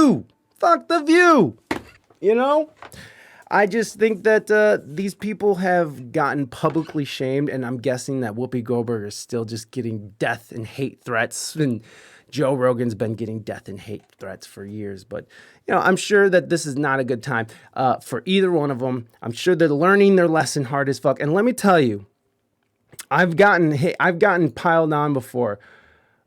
view. Fuck the view. You know? I just think that these people have gotten publicly shamed, and I'm guessing that Whoopi Goldberg is still just getting death and hate threats, and Joe Rogan's been getting death and hate threats for years. But, you know, I'm sure that this is not a good time for either one of them. I'm sure they're learning their lesson hard as fuck. And let me tell you, I've gotten piled on before.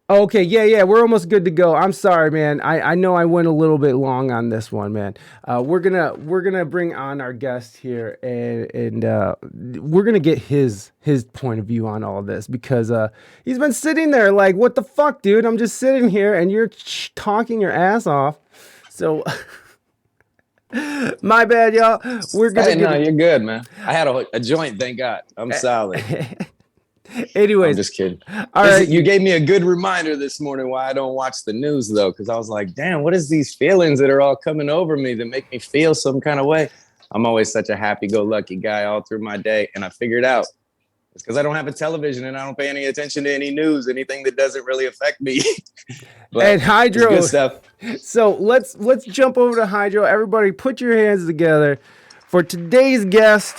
Okay, yeah, we're almost good to go. I'm sorry, man. I know I went a little bit long on this one, man. We're gonna bring on our guest here, and we're gonna get his point of view on all this, because he's been sitting there like, what the fuck, dude? I'm just sitting here, and you're talking your ass off. So, my bad, y'all. We're gonna. No, you're good, man. I had a joint, thank God. I'm solid. Anyways, I'm just kidding. All right. You gave me a good reminder this morning why I don't watch the news, though, because I was like, damn, what is these feelings that are all coming over me that make me feel some kind of way? I'm always such a happy-go-lucky guy all through my day, and I figured out it's because I don't have a television and I don't pay any attention to any news, anything that doesn't really affect me. And HighDro, good stuff. So let's jump over to HighDro. Everybody, put your hands together for today's guest.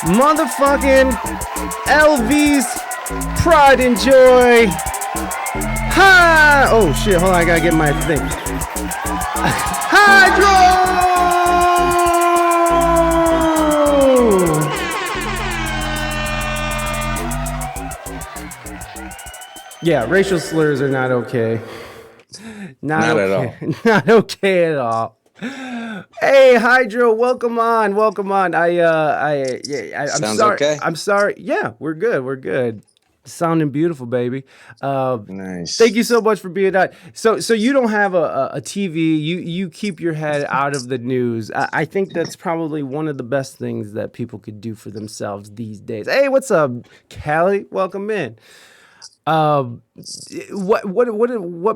Motherfucking LV's Pride and Joy. Hi! Oh shit, hold on, I gotta get my thing. HighDro! Yeah, racial slurs are not okay. Not at all. Not okay at all. Hey, HighDro, welcome on. I'm Sounds sorry. okay. I'm sorry. Yeah, we're good. Sounding beautiful, baby. Nice. Thank you so much for being on. So you don't have a TV. You keep your head out of the news. I think that's probably one of the best things that people could do for themselves these days. Hey, what's up, Callie? Welcome in. What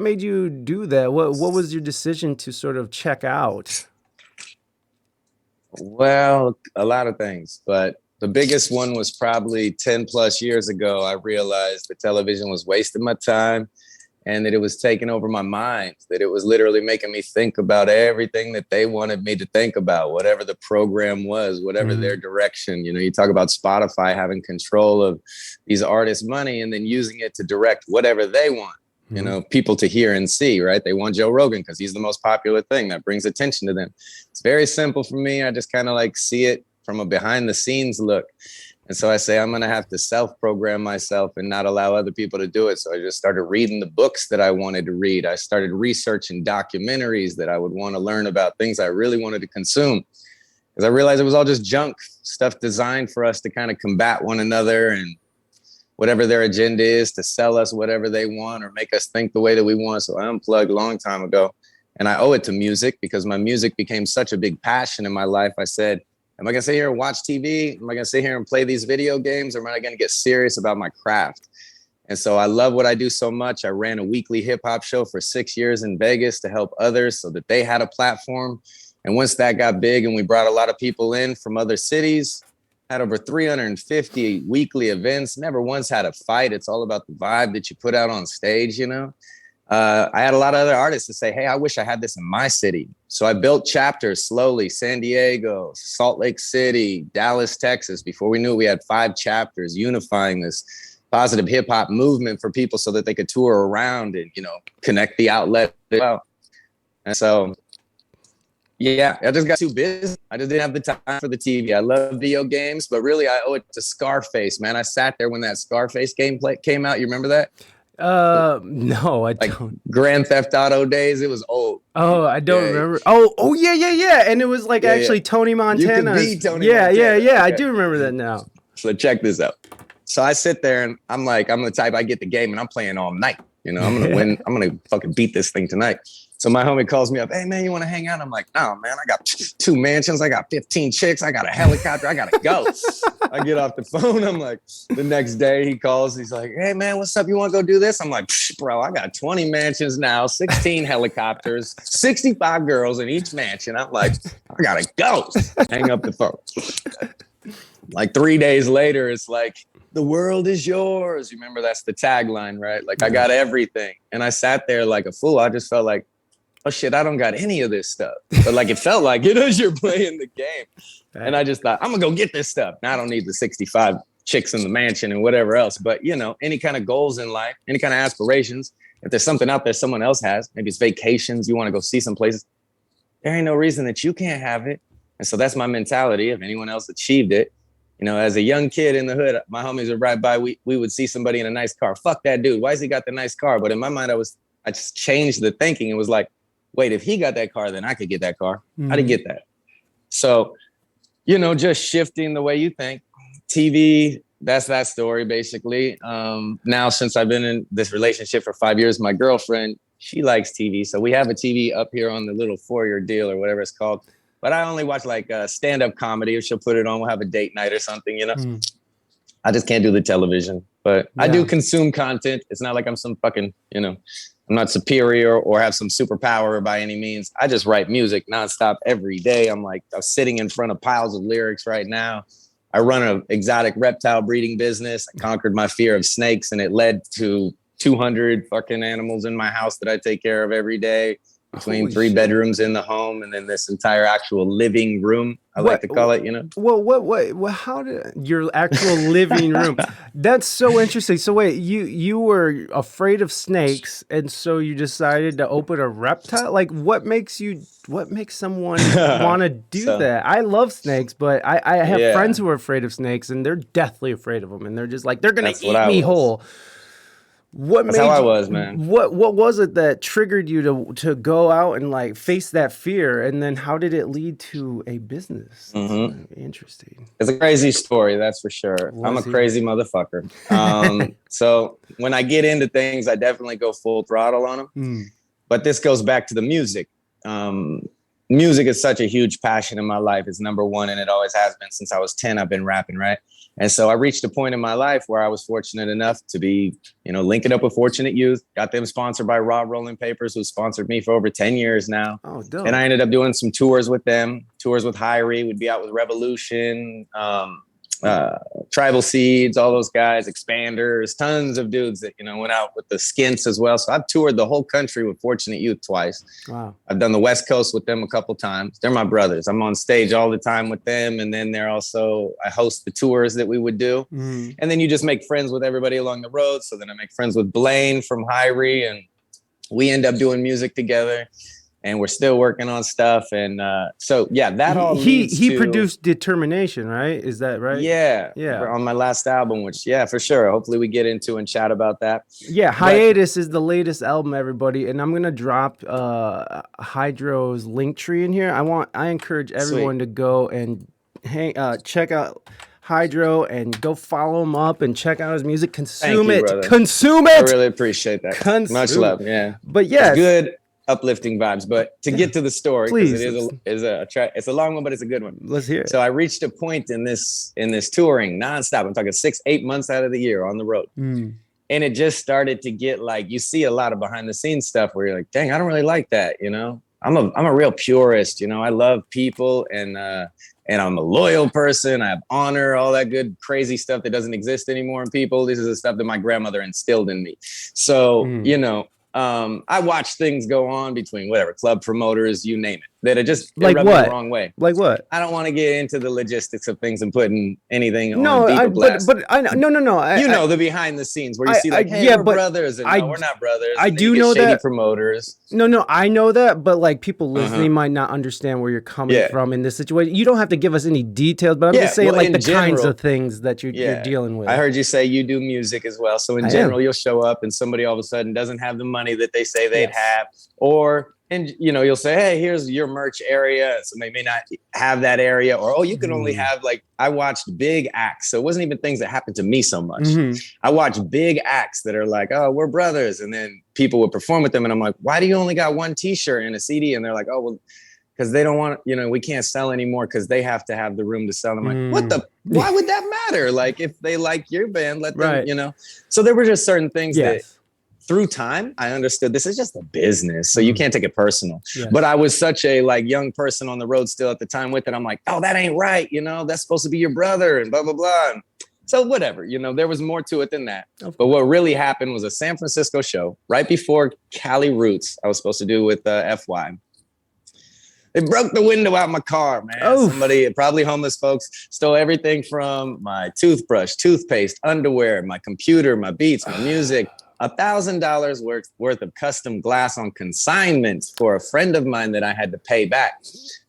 made you do that? What was your decision to sort of check out? Well, a lot of things, but the biggest one was probably 10 plus years ago. I realized that television was wasting my time and that it was taking over my mind, that it was literally making me think about everything that they wanted me to think about, whatever the program was, whatever their direction. You know, you talk about Spotify having control of these artists' money and then using it to direct whatever they want. You know, people to hear and see, right? They want Joe Rogan because he's the most popular thing that brings attention to them. It's very simple for me. I just kind of like see it from a behind the scenes look. And so I say, I'm going to have to self-program myself and not allow other people to do it. So I just started reading the books that I wanted to read. I started researching documentaries that I would want to learn about, things I really wanted to consume. Because I realized it was all just junk stuff designed for us to kind of combat one another and whatever their agenda is to sell us whatever they want or make us think the way that we want. So I unplugged a long time ago, and I owe it to music because my music became such a big passion in my life. I said, am I gonna sit here and watch TV? Am I gonna sit here and play these video games? Or am I gonna get serious about my craft? And so I love what I do so much. I ran a weekly hip hop show for 6 years in Vegas to help others so that they had a platform. And once that got big and we brought a lot of people in from other cities, had over 350 weekly events, never once had a fight. It's all about the vibe that you put out on stage, you know? I had a lot of other artists to say, hey, I wish I had this in my city. So I built chapters slowly, San Diego, Salt Lake City, Dallas, Texas. Before we knew it, we had 5 chapters unifying this positive hip hop movement for people so that they could tour around and, you know, connect the outlet as well. And so, yeah, I just got too busy. I just didn't have the time for the TV. I love video games, but really I owe it to Scarface, man. I sat there when that Scarface gameplay came out. You remember that? No, I like don't. Grand Theft Auto days. It was old. Oh, I don't remember. Oh, yeah. And it was like actually Tony Montana. You could be Tony Montana. Yeah. Okay. I do remember that now. So check this out. So I sit there and I'm like, I'm the type, I get the game and I'm playing all night. You know, I'm going to win. I'm going to fucking beat this thing tonight. So my homie calls me up. Hey, man, you want to hang out? I'm like, no, man, I got 2 mansions. I got 15 chicks. I got a helicopter. I got to go. I get off the phone. I'm like, the next day he calls. He's like, hey, man, what's up? You want to go do this? I'm like, bro, I got 20 mansions now, 16 helicopters, 65 girls in each mansion. I'm like, I got to go. Hang up the phone. Like 3 days later, it's like, the world is yours. You remember that's the tagline, right? Like I got everything. And I sat there like a fool. I just felt like, oh shit, I don't got any of this stuff. But like, it felt like it as you're playing the game. And I just thought, I'm gonna go get this stuff. Now I don't need the 65 chicks in the mansion and whatever else. But you know, any kind of goals in life, any kind of aspirations, if there's something out there someone else has, maybe it's vacations, you want to go see some places, there ain't no reason that you can't have it. And so that's my mentality. If anyone else achieved it, you know, as a young kid in the hood, my homies would ride by, we would see somebody in a nice car. Fuck that dude. Why has he got the nice car? But in my mind, I just changed the thinking. It was like, wait, if he got that car, then I could get that car. How to get that? So, you know, just shifting the way you think. TV, that's that story, basically. Now, since I've been in this relationship for 5 years, my girlfriend, she likes TV. So we have a TV up here on the little foyer deal or whatever it's called. But I only watch like stand-up comedy, or she'll put it on. We'll have a date night or something, you know? I just can't do the television. But I do consume content. It's not like I'm some fucking, you know, I'm not superior or have some superpower by any means. I just write music nonstop every day. I'm sitting in front of piles of lyrics right now. I run an exotic reptile breeding business. I conquered my fear of snakes, and it led to 200 fucking animals in my house that I take care of every day, between three bedrooms in the home, and then this entire actual living room, I like to call it, you know? Well, how did your actual living room? That's so interesting. So wait, you were afraid of snakes, and so you decided to open a reptile? Like, what makes someone want to do that? I love snakes, but I have friends who are afraid of snakes, and they're deathly afraid of them, and they're just like, they're going to eat me whole. That's how I was, man. What was it that triggered you to go out and like face that fear, and then how did it lead to a business? Interesting. It's a crazy story, that's for sure. I'm a crazy motherfucker. So when I get into things, I definitely go full throttle on them. But this goes back to the music. Music is such a huge passion in my life. It's number one, and it always has been since I was 10. I've been rapping, right? And so I reached a point in my life where I was fortunate enough to be, you know, linking up with Fortunate Youth, got them sponsored by Raw Rolling Papers, who sponsored me for over 10 years now. Oh, dope. And I ended up doing some tours with them, tours with HighDro. We'd be out with Revolution, Tribal Seeds, all those guys, Expanders, tons of dudes that, you know, went out with the Skints as well. So I've toured the whole country with Fortunate Youth twice. Wow. I've done the West Coast with them a couple times. They're my brothers. I'm on stage all the time with them. And then I host the tours that we would do. And then you just make friends with everybody along the road. So then I make friends with Blaine from HighDro, and we end up doing music together. And we're still working on stuff. And so, yeah, that all leads he produced Determination, right? Is that right? Yeah. On my last album, which, yeah, for sure. Hopefully we get into and chat about that. Yeah, Hiatus is the latest album, everybody. And I'm going to drop HighDro's Linktree in here. I encourage everyone to go and check out HighDro and go follow him up and check out his music. Consume it. I really appreciate that. Much love. Yeah. But yeah. It's good. Uplifting vibes, but to get to the story, because it's a long one, but it's a good one. Let's hear it. So I reached a point in this touring nonstop. I'm talking 6-8 months out of the year on the road, and it just started to get like, you see a lot of behind the scenes stuff where you're like, dang, I don't really like that. You know, I'm a real purist. You know, I love people, and I'm a loyal person. I have honor, all that good crazy stuff that doesn't exist anymore in people. This is the stuff that my grandmother instilled in me. So you know. I watch things go on between whatever club promoters, you name it, that are just like rub me the wrong way. Like what? I don't want to get into the logistics of things and putting anything on deeper blast. But I no. You know the behind the scenes where you see like, hey, we're brothers, and no, we're not brothers. I do know that promoters. No, I know that, but like people listening might not understand where you're coming from in this situation. You don't have to give us any details, but I'm just saying like the kinds of things that you're dealing with. I heard you say you do music as well, so in general, you'll show up and somebody all of a sudden doesn't have the money that they say they'd have, and you know, you'll say, hey, here's your merch area. So they may not have that area, or you can only have, like, I watched big acts. So it wasn't even things that happened to me so much. I watched big acts that are like, oh, we're brothers. And then people would perform with them. And I'm like, why do you only got one t-shirt and a CD? And they're like, oh, well, because they don't want, you know, we can't sell anymore because they have to have the room to sell. I'm like, why would that matter? Like, if they like your band, let them, you know. So there were just certain things that through time, I understood this is just a business. So you can't take it personal. But I was such a like young person on the road still at the time with it. I'm like, oh, that ain't right. You know, that's supposed to be your brother and blah, blah, blah. And So whatever, there was more to it than that. Okay. But what really happened was a San Francisco show right before Cali Roots I was supposed to do with FY. They broke the window out my car, man. Oof. Somebody, probably homeless folks, stole everything from my toothbrush, toothpaste, underwear, my computer, my beats, my music. $1,000 worth of custom glass on consignment for a friend of mine that I had to pay back.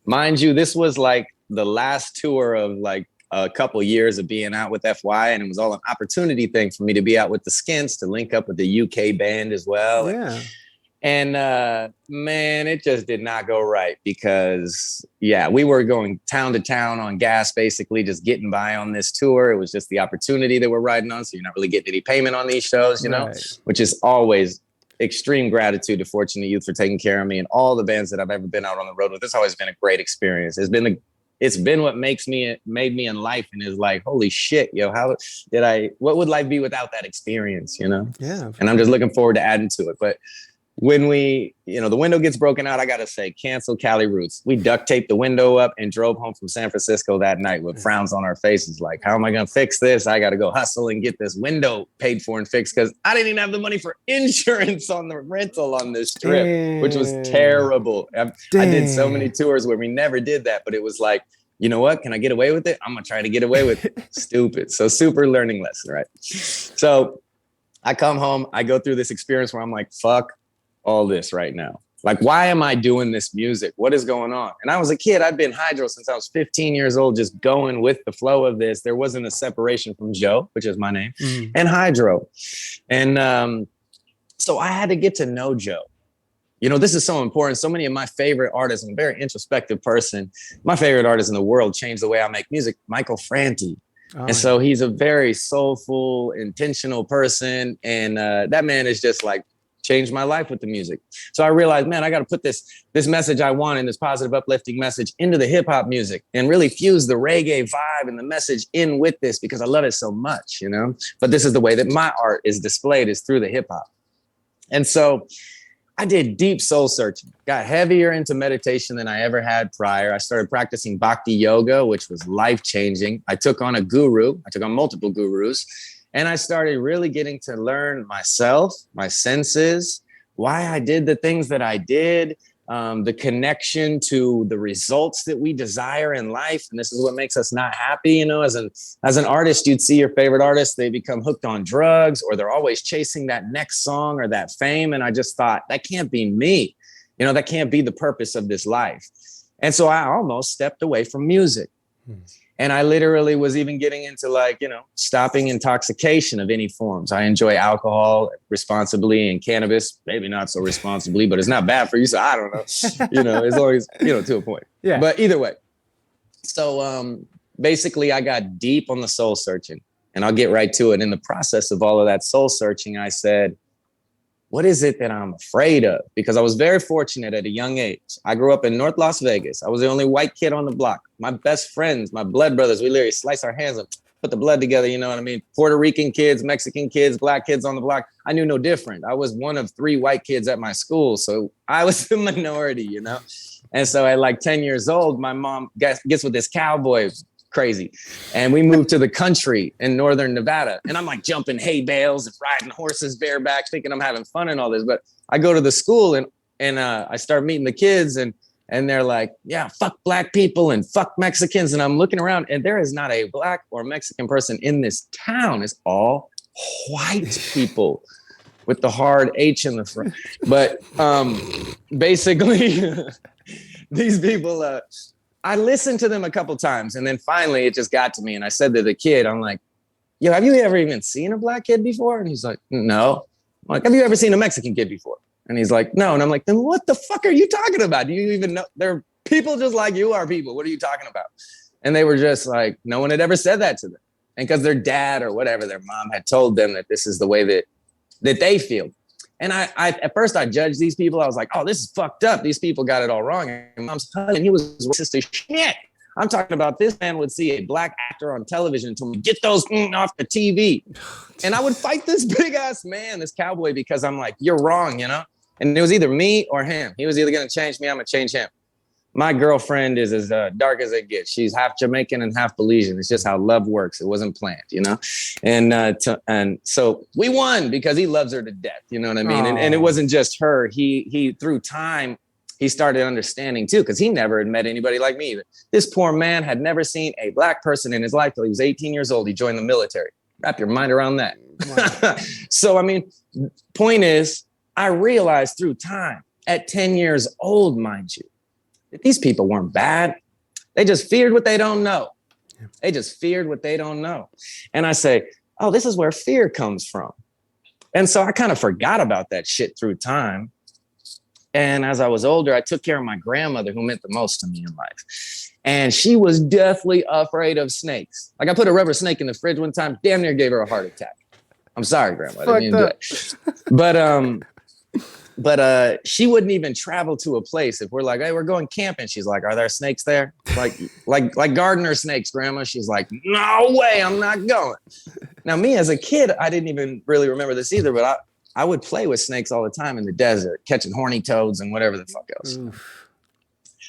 Mind you, this was like the last tour of like a couple years of being out with FY, and it was all an opportunity thing for me to be out with the Skins, to link up with the UK band as well. Yeah. And man, it just did not go right because, we were going town to town on gas, basically just getting by on this tour. It was just the opportunity that we're riding on. So you're not really getting any payment on these shows, which is always extreme gratitude to Fortunate Youth for taking care of me, and all the bands that I've ever been out on the road with. It's always been a great experience. It's been what made me in life, and is like, holy shit, what would life be without that experience, Yeah. And I'm just looking forward to adding to it. But when the window gets broken out, I got to say, cancel Cali Roots. We duct taped the window up and drove home from San Francisco that night with frowns on our faces. Like, how am I going to fix this? I got to go hustle and get this window paid for and fixed, because I didn't even have the money for insurance on the rental on this trip, which was terrible. I did so many tours where we never did that, but it was like, you know what? Can I get away with it? I'm going to try to get away with it. Stupid. So super learning lesson, right? So I come home, I go through this experience where I'm like, fuck all this right now. Like, why am I doing this music? What is going on? And I was a kid. I'd been HighDro since I was 15 years old, just going with the flow of this. There wasn't a separation from Joe, which is my name, and HighDro. And so I had to get to know Joe. This is so important. So many of my favorite artists, I'm a very introspective person. My favorite artist in the world changed the way I make music, Michael Franti. And so he's a very soulful, intentional person. And that man is just like, changed my life with the music. So I realized, man, I got to put this message I want, and this positive, uplifting message, into the hip hop music, and really fuse the reggae vibe and the message in with this, because I love it so much, But this is the way that my art is displayed, is through the hip hop. And so I did deep soul searching, got heavier into meditation than I ever had prior. I started practicing bhakti yoga, which was life-changing. I took on multiple gurus. And I started really getting to learn myself, my senses, why I did the things that I did, the connection to the results that we desire in life. And this is what makes us not happy. As an artist, you'd see your favorite artist, they become hooked on drugs, or they're always chasing that next song or that fame. And I just thought, that can't be me. That can't be the purpose of this life. And so I almost stepped away from music. And I literally was even getting into stopping intoxication of any forms. I enjoy alcohol responsibly, and cannabis, maybe not so responsibly, but it's not bad for you. So I don't know, as long as, to a point. Yeah. But either way. So basically I got deep on the soul searching, and I'll get right to it. In the process of all of that soul searching, I said, what is it that I'm afraid of? Because I was very fortunate at a young age. I grew up in North Las Vegas. I was the only white kid on the block. My best friends, my blood brothers, we literally slice our hands and put the blood together, you know what I mean? Puerto Rican kids, Mexican kids, black kids on the block. I knew no different. I was one of 3 white kids at my school. So I was the minority, And so at like 10 years old, my mom gets with this cowboy, crazy. And we moved to the country in northern Nevada. And I'm like jumping hay bales and riding horses bareback, thinking I'm having fun and all this. But I go to the school and I start meeting the kids, and they're like, yeah, fuck black people and fuck Mexicans. And I'm looking around, and there is not a black or Mexican person in this town. It's all white people with the hard H in the front. But basically, these people, I listened to them a couple times, and then finally it just got to me. And I said to the kid, I'm like, yo, have you ever even seen a black kid before? And he's like, no. I'm like, have you ever seen a Mexican kid before? And he's like, no. And I'm like, then what the fuck are you talking about? Do you even know? They're people just like you are people. What are you talking about? And they were just like, no one had ever said that to them. And because their dad or whatever, their mom had told them that this is the way that they feel. And I at first I judged these people. I was like, oh, this is fucked up. These people got it all wrong. And mom's husband, he was racist as shit. I'm talking about this man would see a black actor on television and told me, get those off the TV. And I would fight this big ass man, this cowboy, because I'm like, you're wrong, And it was either me or him. He was either going to change me, I'm going to change him. My girlfriend is as dark as it gets. She's half Jamaican and half Belizean. It's just how love works. It wasn't planned, you know? And so we won because he loves her to death. You know what I mean? And it wasn't just her. He through time, he started understanding too, because he never had met anybody like me. This poor man had never seen a black person in his life till he was 18 years old. He joined the military. Wrap your mind around that. Wow. So, I mean, point is, I realized through time, at 10 years old, mind you, that these people weren't bad. They just feared what they don't know. They just feared what they don't know. And I say, oh, this is where fear comes from. And so I kind of forgot about that shit through time. And as I was older, I took care of my grandmother, who meant the most to me in life. And she was deathly afraid of snakes. Like, I put a rubber snake in the fridge one time, damn near gave her a heart attack. I'm sorry, Grandma. I didn't mean to do it. But she wouldn't even travel to a place if we're like, hey, we're going camping. She's like, are there snakes there? Like gardener snakes, Grandma. She's like, no way, I'm not going. Now, me as a kid, I didn't even really remember this either, but I would play with snakes all the time in the desert, catching horny toads and whatever the fuck else.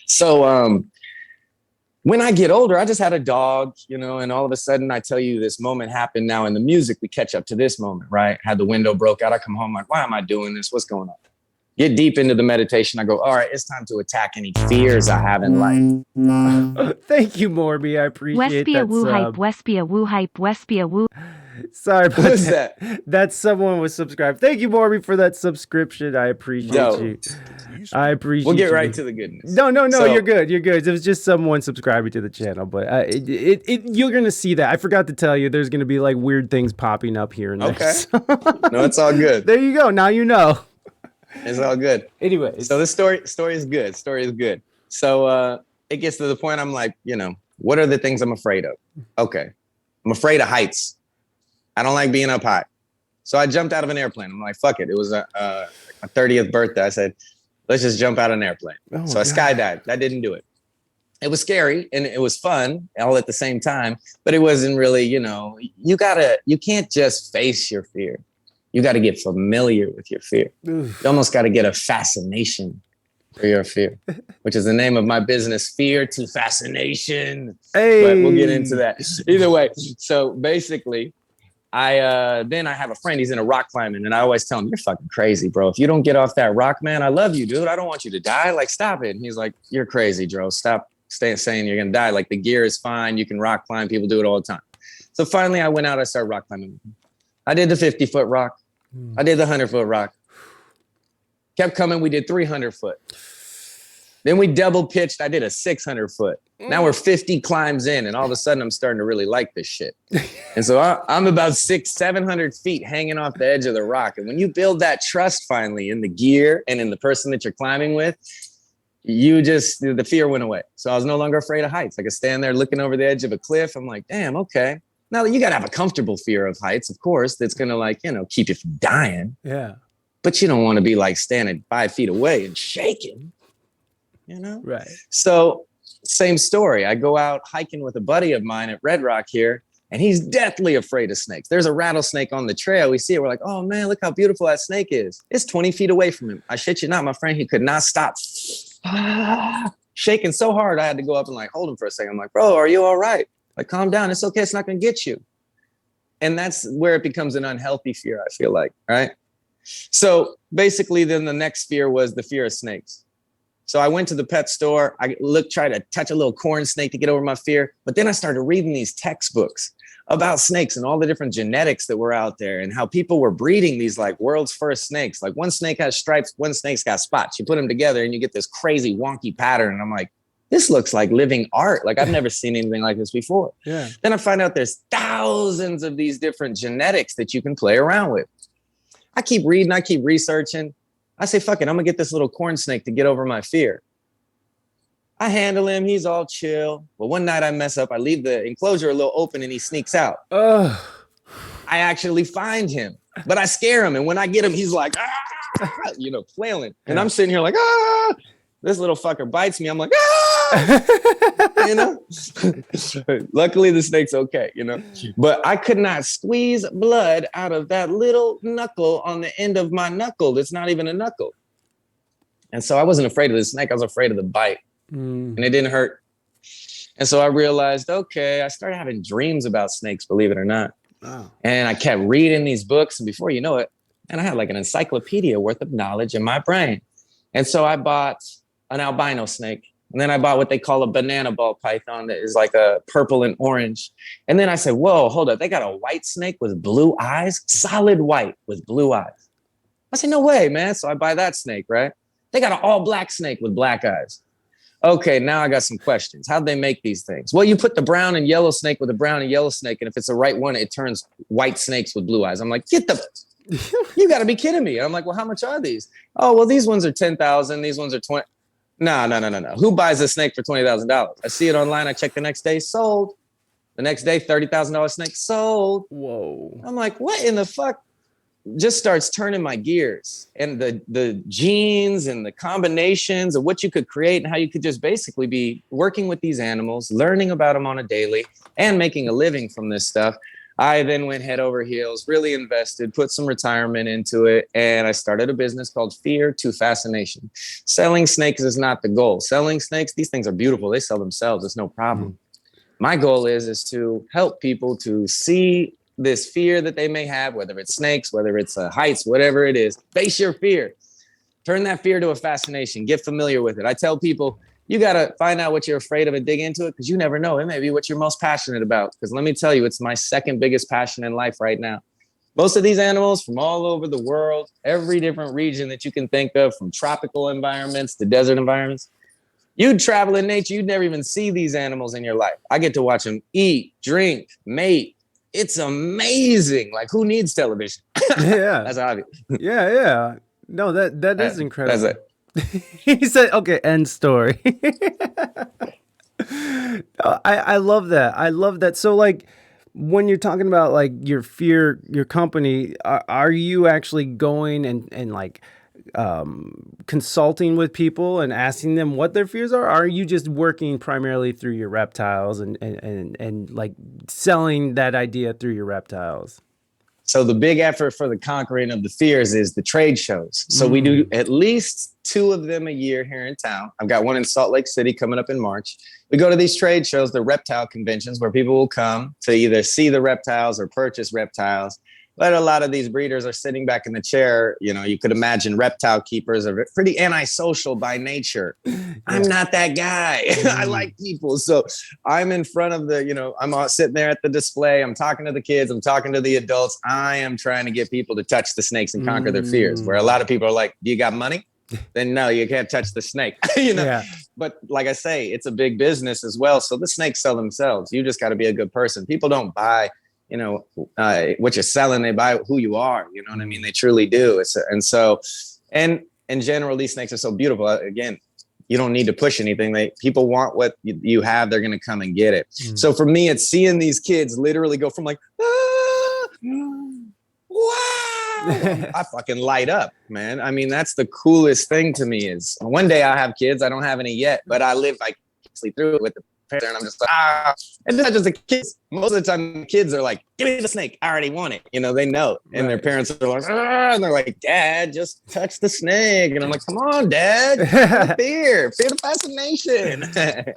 So when I get older, I just had a dog, you know, and all of a sudden I tell you this moment happened. Now in the music, we catch up to this moment, right? Had the window broke out. I come home like, why am I doing this? What's going on? Get deep into the meditation. I go, all right, it's time to attack any fears I have in life. Thank you, Morby. I appreciate that. Woo hype, Wespia woo hype, Wespia woo. Sorry about Who's that. That's someone was subscribed. Thank you, Morby, for that subscription. I appreciate you. I appreciate We'll get you. right to the goodness. No, so, you're good. You're good. It was just someone subscribing to the channel, but you're going to see that. I forgot to tell you, there's going to be like weird things popping up here and there. Okay. No, it's all good. There you go. Now you know. It's all good. Anyway. So the story is good. Story is good. So it gets to the point I'm like, you know, what are the things I'm afraid of? Okay. I'm afraid of heights. I don't like being up high. So I jumped out of an airplane. I'm like, fuck it. It was a 30th birthday. I said, let's just jump out of an airplane. So I skydived. That didn't do it. It was scary and it was fun all at the same time, but it wasn't really, you know, you can't just face your fear. You got to get familiar with your fear. You almost got to get a fascination for your fear, which is the name of my business, Fear to Fascination. Hey. But we'll get into that. Either way. So basically, I have a friend, he's into rock climbing, and I always tell him, you're fucking crazy, bro. If you don't get off that rock, man, I love you, dude. I don't want you to die. Like, stop it. And he's like, you're crazy, Dro. Stop saying you're going to die. Like, the gear is fine. You can rock climb. People do it all the time. So finally, I went out. I started rock climbing. I did the 50-foot rock. I did the 100-foot rock. Kept coming. We did 300-foot. Then we double pitched. I did a 600-foot. Now we're 50 climbs in, and all of a sudden I'm starting to really like this shit. And so I'm about 600-700 feet hanging off the edge of the rock. And when you build that trust finally in the gear and in the person that you're climbing with, the fear went away. So I was no longer afraid of heights. I could stand there looking over the edge of a cliff. I'm like, damn, okay. Now you got to have a comfortable fear of heights, of course, that's going to like, you know, keep you from dying. Yeah. But you don't want to be like standing 5 feet away and shaking, you know? Right. So same story. I go out hiking with a buddy of mine at Red Rock here, and he's deathly afraid of snakes. There's a rattlesnake on the trail. We see it. We're like, oh man, look how beautiful that snake is. It's 20 feet away from him. I shit you not, my friend, he could not stop shaking so hard. I had to go up and like hold him for a second. I'm like, bro, are you all right? Like, calm down. It's okay. It's not going to get you. And that's where it becomes an unhealthy fear, I feel like, right? So basically then the next fear was the fear of snakes. So I went to the pet store. I tried to touch a little corn snake to get over my fear. But then I started reading these textbooks about snakes and all the different genetics that were out there and how people were breeding these like world's first snakes. Like one snake has stripes, one snake's got spots. You put them together and you get this crazy wonky pattern. And I'm like, this looks like living art. Like I've never seen anything like this before. Yeah. Then I find out there's thousands of these different genetics that you can play around with. I keep reading, I keep researching. I say, fuck it, I'm gonna get this little corn snake to get over my fear. I handle him, he's all chill. But one night I mess up, I leave the enclosure a little open and he sneaks out. I actually find him, but I scare him. And when I get him, he's like, you know, flailing. And I'm sitting here like, this little fucker bites me. I'm like, you know, luckily the snake's okay, you know, but I could not squeeze blood out of that little knuckle on the end of my knuckle. That's not even a knuckle. And so I wasn't afraid of the snake. I was afraid of the bite. and it didn't hurt. And so I realized, okay, I started having dreams about snakes, believe it or not. Wow. And I kept reading these books, and before you know it, and I had like an encyclopedia worth of knowledge in my brain. And so I bought an albino snake. And then I bought what they call a banana ball python that is like a purple and orange. And then I said, whoa, hold up. They got a white snake with blue eyes, solid white with blue eyes. I said, no way, man. So I buy that snake, right? They got an all black snake with black eyes. Okay, now I got some questions. How'd they make these things? Well, you put the brown and yellow snake with a brown and yellow snake. And if it's the right one, it turns white snakes with blue eyes. I'm like, you got to be kidding me. And I'm like, well, how much are these? Oh, well, these ones are 10,000. These ones are 20. No. Who buys a snake for $20,000? I see it online. I check the next day, sold. The next day, $30,000 snake, sold. Whoa. I'm like, what in the fuck? Just starts turning my gears. And the genes and the combinations of what you could create and how you could just basically be working with these animals, learning about them on a daily and making a living from this stuff. I then went head over heels, really invested, put some retirement into it. And I started a business called Fear to Fascination. Selling snakes is not the goal. Selling snakes, these things are beautiful. They sell themselves. It's no problem. My goal is to help people to see this fear that they may have, whether it's snakes, whether it's heights, whatever it is. Face your fear. Turn that fear to a fascination. Get familiar with it. I tell people, you got to find out what you're afraid of and dig into it, because you never know. It may be what you're most passionate about. Because let me tell you, it's my second biggest passion in life right now. Most of these animals from all over the world, every different region that you can think of, from tropical environments to desert environments. You'd travel in nature, you'd never even see these animals in your life. I get to watch them eat, drink, mate. It's amazing. Like, who needs television? Yeah. That's obvious. Yeah. No, that is incredible. That's it. He said, okay, end story. I love that. I love that. So, like, when you're talking about like your company, are you actually going and like consulting with people and asking them what their fears are? Or are you just working primarily through your reptiles and like selling that idea through your reptiles? So the big effort for the conquering of the fears is the trade shows. So we do at least 2 of them a year here in town. I've got one in Salt Lake City coming up in March. We go to these trade shows, the reptile conventions, where people will come to either see the reptiles or purchase reptiles. But a lot of these breeders are sitting back in the chair. You know, you could imagine reptile keepers are pretty antisocial by nature. Yeah. I'm not that guy. I like people. So I'm in front of I'm sitting there at the display. I'm talking to the kids. I'm talking to the adults. I am trying to get people to touch the snakes and conquer their fears. Where a lot of people are like, do you got money? Then no, you can't touch the snake. Yeah. But like I say, it's a big business as well. So the snakes sell themselves. You just got to be a good person. People don't buy what you're selling, they buy who you are. You know what I mean? They truly do. And in general, these snakes are so beautiful. Again, you don't need to push anything. People want what you have. They're going to come and get it. So for me, it's seeing these kids literally go from like, wow, I fucking light up, man. I mean, that's the coolest thing to me is one day I'll have kids. I don't have any yet, but I live vicariously through it with the parents, and I'm just like, and it's not just the kids. Most of the time, the kids are like, give me the snake. I already want it. They know. And their parents are like, and they're like, Dad, just touch the snake. And I'm like, come on, Dad. Fear the fascination.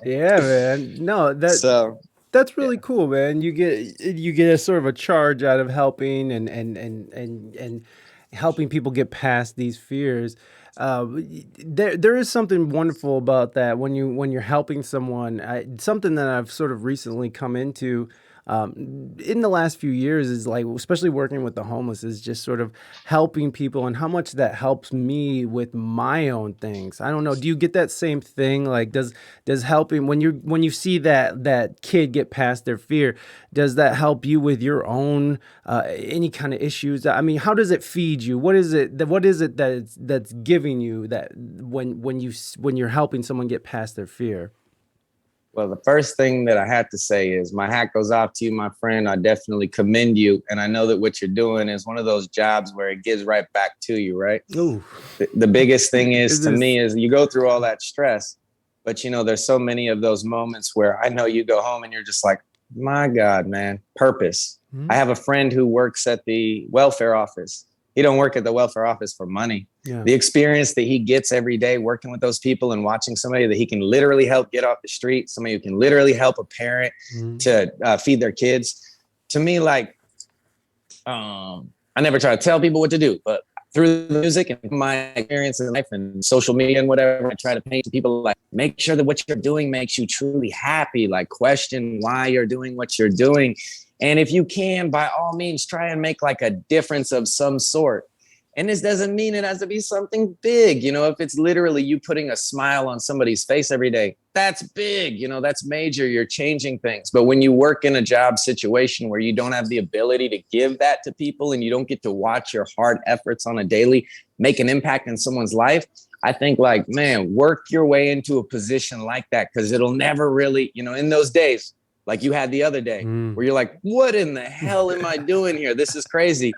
Yeah, man. No, that's really cool, man. You get a sort of a charge out of helping and helping people get past these fears. There is something wonderful about that when you're helping someone. Something that I've sort of recently come into in the last few years is like, especially working with the homeless, is just sort of helping people and how much that helps me with my own things. I don't know. Do you get that same thing? Like, does helping when you see that kid get past their fear, does that help you with your own any kind of issues? I mean, how does it feed you? What is it that's giving you that when you're helping someone get past their fear? Well, the first thing that I have to say is my hat goes off to you, my friend. I definitely commend you. And I know that what you're doing is one of those jobs where it gives right back to you, right? Ooh. The biggest thing is to me is you go through all that stress, but there's so many of those moments where I know you go home and you're just like, my God, man, purpose. I have a friend who works at the welfare office He don't work at the welfare office for money. Yeah. The experience that he gets every day working with those people and watching somebody that he can literally help get off the street, somebody who can literally help a parent to feed their kids. To me, like, I never try to tell people what to do, but through the music and my experience in life and social media and whatever, I try to paint to people, like, make sure that what you're doing makes you truly happy. Like, question why you're doing what you're doing. And if you can, by all means, try and make like a difference of some sort. And this doesn't mean it has to be something big. You know, if it's literally you putting a smile on somebody's face every day, that's big. You know, that's major. You're changing things. But when you work in a job situation where you don't have the ability to give that to people and you don't get to watch your hard efforts on a daily make an impact in someone's life, I think, like, man, work your way into a position like that, because it'll never really, you know, in those days, like you had the other day where you're like, what in the hell am I doing here? This is crazy.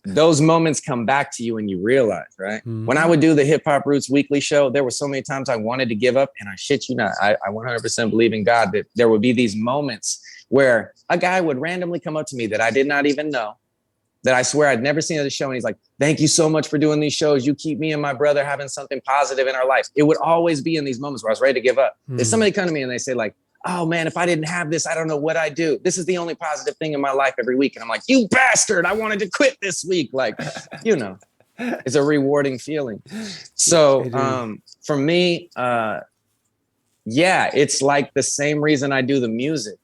Those moments come back to you and you realize, right? When I would do the Hip Hop Roots weekly show, there were so many times I wanted to give up, and I shit you not, I 100% believe in God that there would be these moments where a guy would randomly come up to me that I did not even know, that I swear I'd never seen at the show. And he's like, thank you so much for doing these shows. You keep me and my brother having something positive in our life. It would always be in these moments where I was ready to give up. If somebody come to me and they say, like, oh man, if I didn't have this, I don't know what I'd do. This is the only positive thing in my life every week. And I'm like, you bastard, I wanted to quit this week. Like, you know, it's a rewarding feeling. So for me, yeah, it's like the same reason I do the music.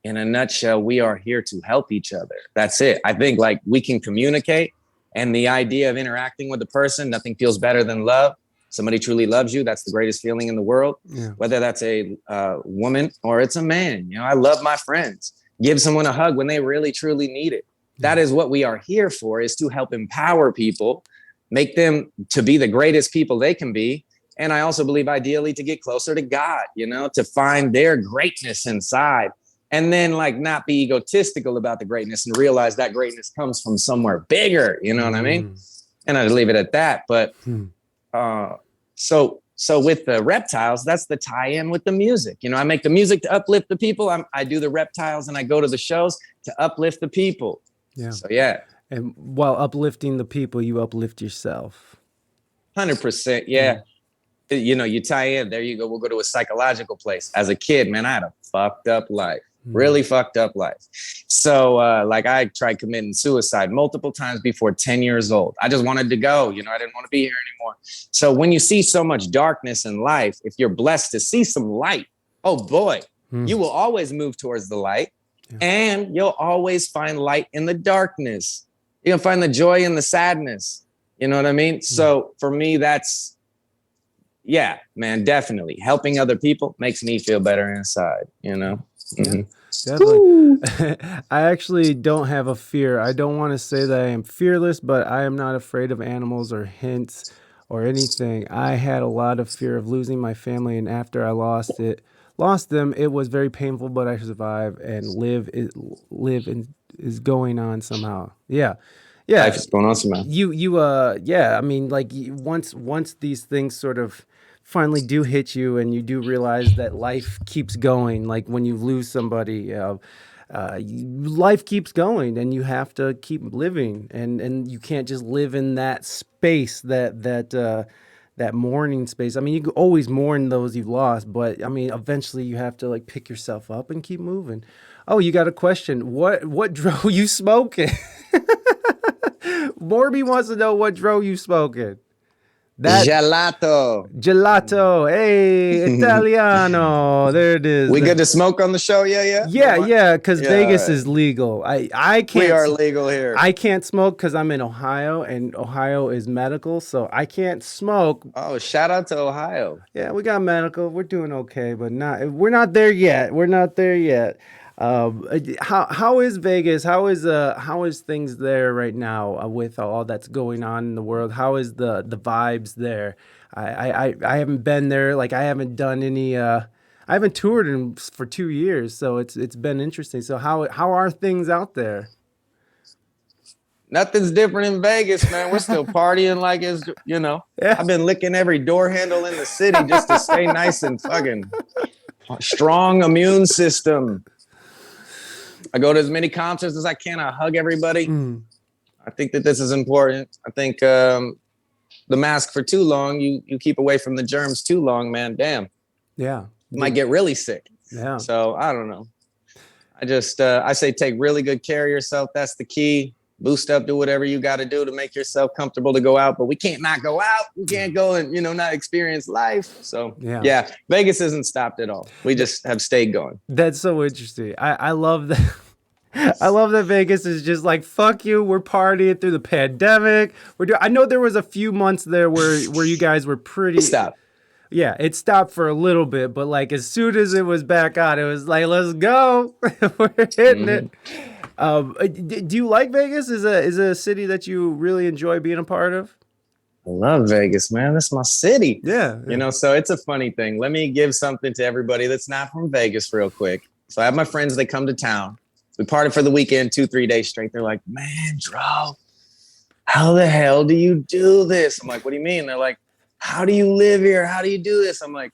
In a nutshell, we are here to help each other. That's it. I think, like, we can communicate, and the idea of interacting with a person, nothing feels better than love. Somebody truly loves you. That's the greatest feeling in the world. Yeah. Whether that's a woman or it's a man. You know, I love my friends. Give someone a hug when they really, truly need it. Yeah. That is what we are here for, is to help empower people, make them to be the greatest people they can be. And I also believe, ideally, to get closer to God, you know, to find their greatness inside. And then, like, not be egotistical about the greatness and realize that greatness comes from somewhere bigger. You know what I mean? And I'd leave it at that. But so with the reptiles, that's the tie-in with the music. You know, I make the music to uplift the people. I do the reptiles, and I go to the shows to uplift the people. Yeah. So yeah. And while uplifting the people, you uplift yourself. 100%. Yeah. You know, you tie in. There you go. We'll go to a psychological place. As a kid, man, I had a fucked up life. Really fucked up life. So like, I tried committing suicide multiple times before 10 years old. I just wanted to go, you know, I didn't want to be here anymore. So when you see so much darkness in life, if you're blessed to see some light, oh boy, you will always move towards the light, and you'll always find light in the darkness. You'll find the joy in the sadness. You know what I mean? So for me, that's, yeah, man, definitely helping other people makes me feel better inside, you know? Yeah, definitely. I actually don't have a fear. I don't want to say that I am fearless, but I am not afraid of animals or hints or anything. I had a lot of fear of losing my family, and after I lost them, it was very painful, but I survived, and live is going on somehow. Yeah. Yeah. Life is going on somehow. Yeah, I mean, like, once these things sort of finally do hit you, and you do realize that life keeps going, like when you lose somebody, life keeps going, and you have to keep living, and you can't just live in that space, that mourning space. I mean, you can always mourn those you've lost, but I mean, eventually you have to, like, pick yourself up and keep moving. Oh, you got a question. What drove you smoking? Morby wants to know what drove you smoking. Gelato. Hey, Italiano. There it is. We good to smoke on the show? Yeah, because Vegas is legal. I can't. We are legal here. I can't smoke because I'm in Ohio, and Ohio is medical, so I can't smoke. Oh, shout out to Ohio. Yeah, we got medical. We're doing okay, but we're not there yet. How is Vegas? How is things there right now with all that's going on in the world? How is the vibes there? I haven't been there. Like, I haven't done any. I haven't toured for 2 years, so it's been interesting. So how are things out there? Nothing's different in Vegas, man. We're still partying like it's, you know. Yeah. I've been licking every door handle in the city just to stay nice and fucking strong immune system. I go to as many concerts as I can. I hug everybody. I think that this is important. I think the mask for too long, you keep away from the germs too long, man. Damn, Yeah. you might get really sick. Yeah. So I don't know. I say take really good care of yourself. That's the key. Boost up, do whatever you got to do to make yourself comfortable to go out. But we can't not go out. We can't go and, not experience life. So yeah, Vegas isn't stopped at all. We just have stayed going. That's so interesting. I love that. I love that Vegas is just like, fuck you. We're partying through the pandemic. I know there was a few months there where you guys were pretty. Stop. Yeah, it stopped for a little bit, but like as soon as it was back on, it was like, let's go. We're hitting it. Do you like Vegas? Is it a city that you really enjoy being a part of? I love Vegas, man. That's my city. Yeah. So it's a funny thing. Let me give something to everybody that's not from Vegas real quick. So I have my friends, they come to town. We partied for the weekend, 2-3 days straight. They're like, man, Dro, how the hell do you do this? I'm like, what do you mean? They're like, how do you live here? How do you do this? I'm like,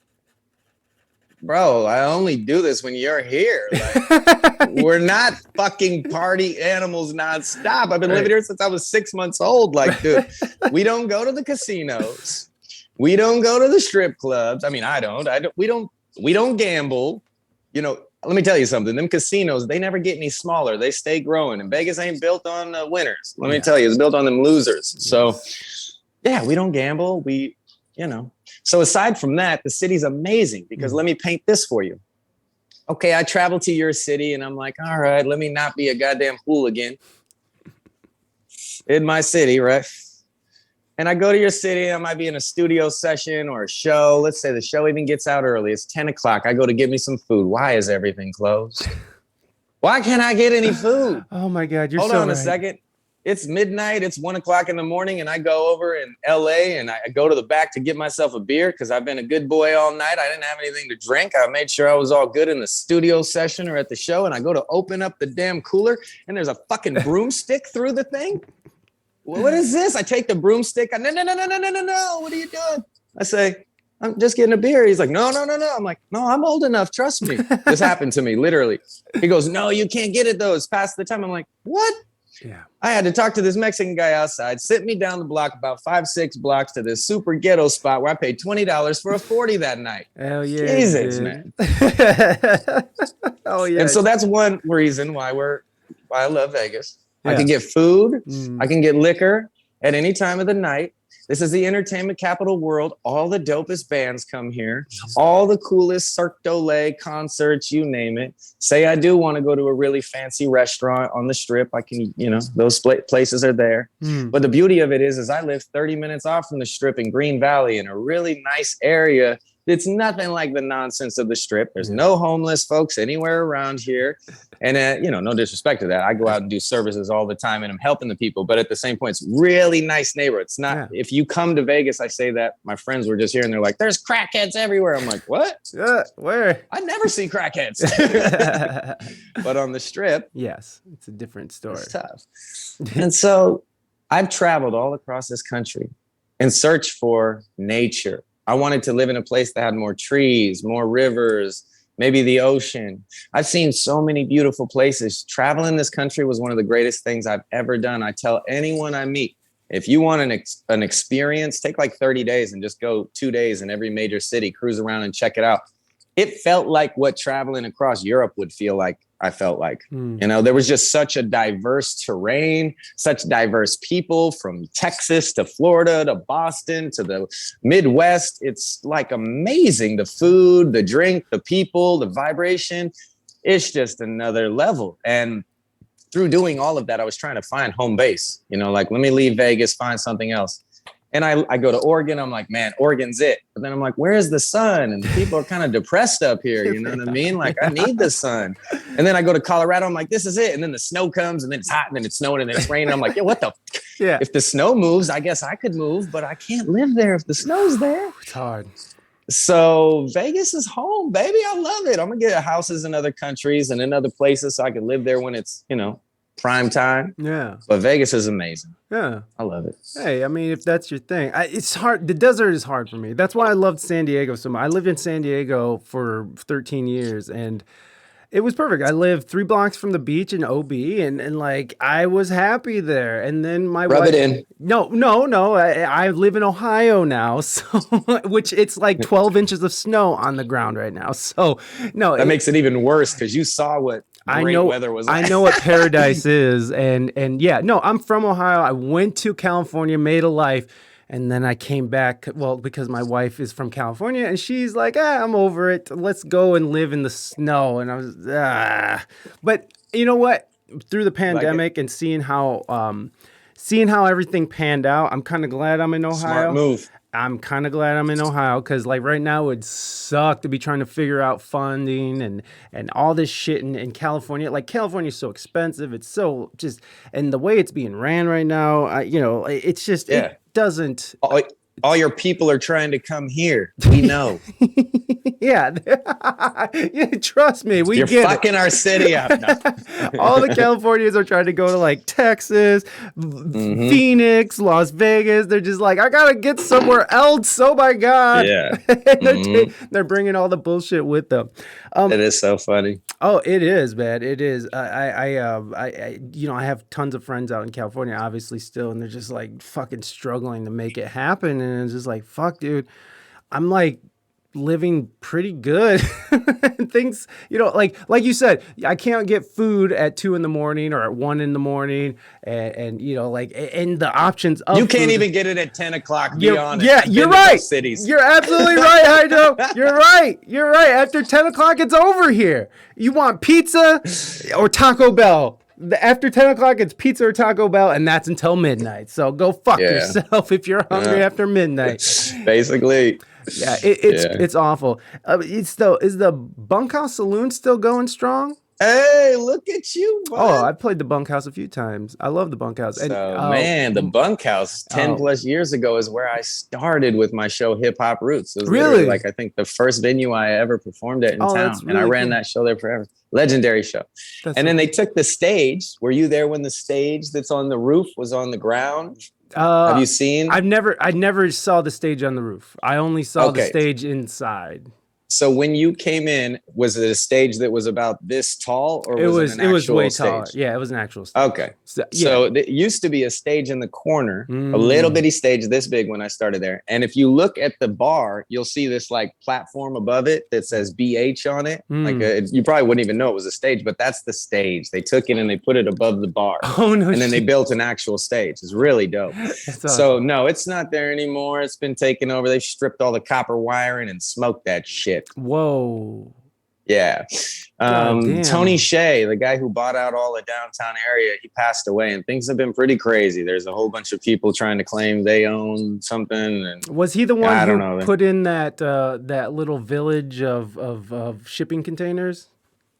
bro, I only do this when you're here. Like, we're not fucking party animals nonstop. I've been living here since I was 6 months old. Like, dude, we don't go to the casinos. We don't go to the strip clubs. I mean, we don't gamble. Let me tell you something. Them casinos, they never get any smaller. They stay growing. And Vegas ain't built on winners. Let me tell you, it's built on them losers. So yeah, we don't gamble. So aside from that, the city's amazing because let me paint this for you. Okay, I travel to your city and I'm like, all right, let me not be a goddamn hooligan in my city, right? And I go to your city, I might be in a studio session or a show. Let's say the show even gets out early. It's 10 o'clock. I go to get me some food. Why is everything closed? Why can't I get any food? Oh my God, Hold on a second. It's midnight. It's 1 o'clock in the morning. And I go over in LA and I go to the back to get myself a beer because I've been a good boy all night. I didn't have anything to drink. I made sure I was all good in the studio session or at the show. And I go to open up the damn cooler and there's a fucking broomstick through the thing. Well, what is this? I take the broomstick. No. What are you doing? I say, I'm just getting a beer. He's like, no. I'm like, no, I'm old enough. Trust me. This happened to me, literally. He goes, no, you can't get it though. It's past the time. I'm like, what? Yeah. I had to talk to this Mexican guy outside, sent me down the block about 5-6 blocks to this super ghetto spot where I paid $20 for a 40 that night. Hell yeah. Jesus, man. Oh yeah. And so that's one reason why I love Vegas. Yeah. I can get food. I can get liquor at any time of the night. This is the entertainment capital world. All the dopest bands come here. All the coolest Cirque du Soleil concerts, you name it. Say I do want to go to a really fancy restaurant on the strip. I can, those places are there. But the beauty of it is I live 30 minutes off from the strip in Green Valley in a really nice area. It's nothing like the nonsense of the strip. There's no homeless folks anywhere around here. And, no disrespect to that. I go out and do services all the time and I'm helping the people. But at the same point, it's really nice neighborhood. It's not, if you come to Vegas, I say that my friends were just here and they're like, there's crackheads everywhere. I'm like, what? Where? I never see crackheads. But on the strip. Yes, it's a different story. It's tough. And so I've traveled all across this country in search for nature. I wanted to live in a place that had more trees, more rivers, maybe the ocean. I've seen so many beautiful places. Traveling this country was one of the greatest things I've ever done. I tell anyone I meet, if you want an experience, take like 30 days and just go 2 days in every major city, cruise around and check it out. It felt like what traveling across Europe would feel like. I felt like, there was just such a diverse terrain, such diverse people from Texas to Florida to Boston to the Midwest. It's like amazing. The food, the drink, the people, the vibration. It's just another level. And through doing all of that, I was trying to find home base, let me leave Vegas, find something else. And I go to Oregon. I'm like, man, Oregon's it. But then I'm like, where's the sun? And people are kind of depressed up here. You know what I mean? Like, I need the sun. And then I go to Colorado. I'm like, this is it. And then the snow comes and then it's hot and then it's snowing and then it's raining. I'm like, yeah, what the? Yeah. If the snow moves, I guess I could move, but I can't live there if the snow's there. It's hard. So Vegas is home, baby. I love it. I'm going to get houses in other countries and in other places so I can live there when it's, prime time. Yeah. But Vegas is amazing. Yeah. I love it. Hey, I mean, if that's your thing, it's hard. The desert is hard for me. That's why I loved San Diego so much. I lived in San Diego for 13 years and It was perfect. I lived 3 blocks from the beach in OB, and like I was happy there. And then my Rub wife, it in. no. I live in Ohio now, so which it's like 12 inches of snow on the ground right now. So no, That makes it even worse because you saw what I great know weather was I like. know what paradise is, and yeah, no, I'm from Ohio. I went to California, made a life, and then I came back. Well, because my wife is from California, and she's like, I'm over it. Let's go and live in the snow. And I was, But you know what? Through the Like it. pandemic and seeing how everything panned out, I'm kind of glad I'm in Ohio. Smart move. I'm kind of glad I'm in Ohio because, like, right now it would suck to be trying to figure out funding and all this shit in California. Like, California's so expensive. It's so just, and the way it's being ran right now, it's just, it doesn't. All your people are trying to come here. We know. Yeah. Yeah, trust me. You're get fucking our city up. No. All the Californians are trying to go to like Texas, Phoenix, Las Vegas. They're just like, I gotta get somewhere else. Oh my god! Yeah, they're bringing all the bullshit with them. It is so funny. Oh, it is, man. It is. I have tons of friends out in California, obviously still, and they're just like fucking struggling to make it happen. And it's just like, fuck, dude. I'm like living pretty good. Things, like you said, I can't get food at 2 a.m. or at 1 a.m. and the options of You can't food. even get it at 10 o'clock. Be honest. Yeah, you're right. Cities. You're absolutely right, HighDro. You're right. After 10 o'clock, it's over here. You want pizza or Taco Bell. After 10 o'clock, it's pizza or Taco Bell, and that's until midnight. So go fuck yourself if you're hungry after midnight. Basically. Yeah, it's awful. Is the Bunkhouse Saloon still going strong? Hey, look at you, bud. Oh, I played the Bunkhouse a few times. I love the Bunkhouse. Man, the Bunkhouse 10 plus years ago is where I started with my show Hip Hop Roots. It was really like, I think the first venue I ever performed at in town. Really and I ran that show there forever. Legendary show. Then they took the stage. Were you there when the stage that's on the roof was on the ground? Have you seen? I never saw the stage on the roof. I only saw the stage inside. So when you came in, was it a stage that was about this tall, or was it an actual way stage? taller? Yeah, it was an actual stage. Okay. So it used to be a stage in the corner, a little bitty stage this big when I started there. And if you look at the bar, you'll see this like platform above it that says BH on it. You probably wouldn't even know it was a stage, but that's the stage. They took it and they put it above the bar. Oh no! And then they built an actual stage. It's really dope. Awesome. So no, it's not there anymore. It's been taken over. They've stripped all the copper wiring and smoked that shit. Whoa. Yeah. Tony Shea, the guy who bought out all the downtown area, he passed away, and things have been pretty crazy. There's a whole bunch of people trying to claim they own something. And was he the one who put in that little village of shipping containers?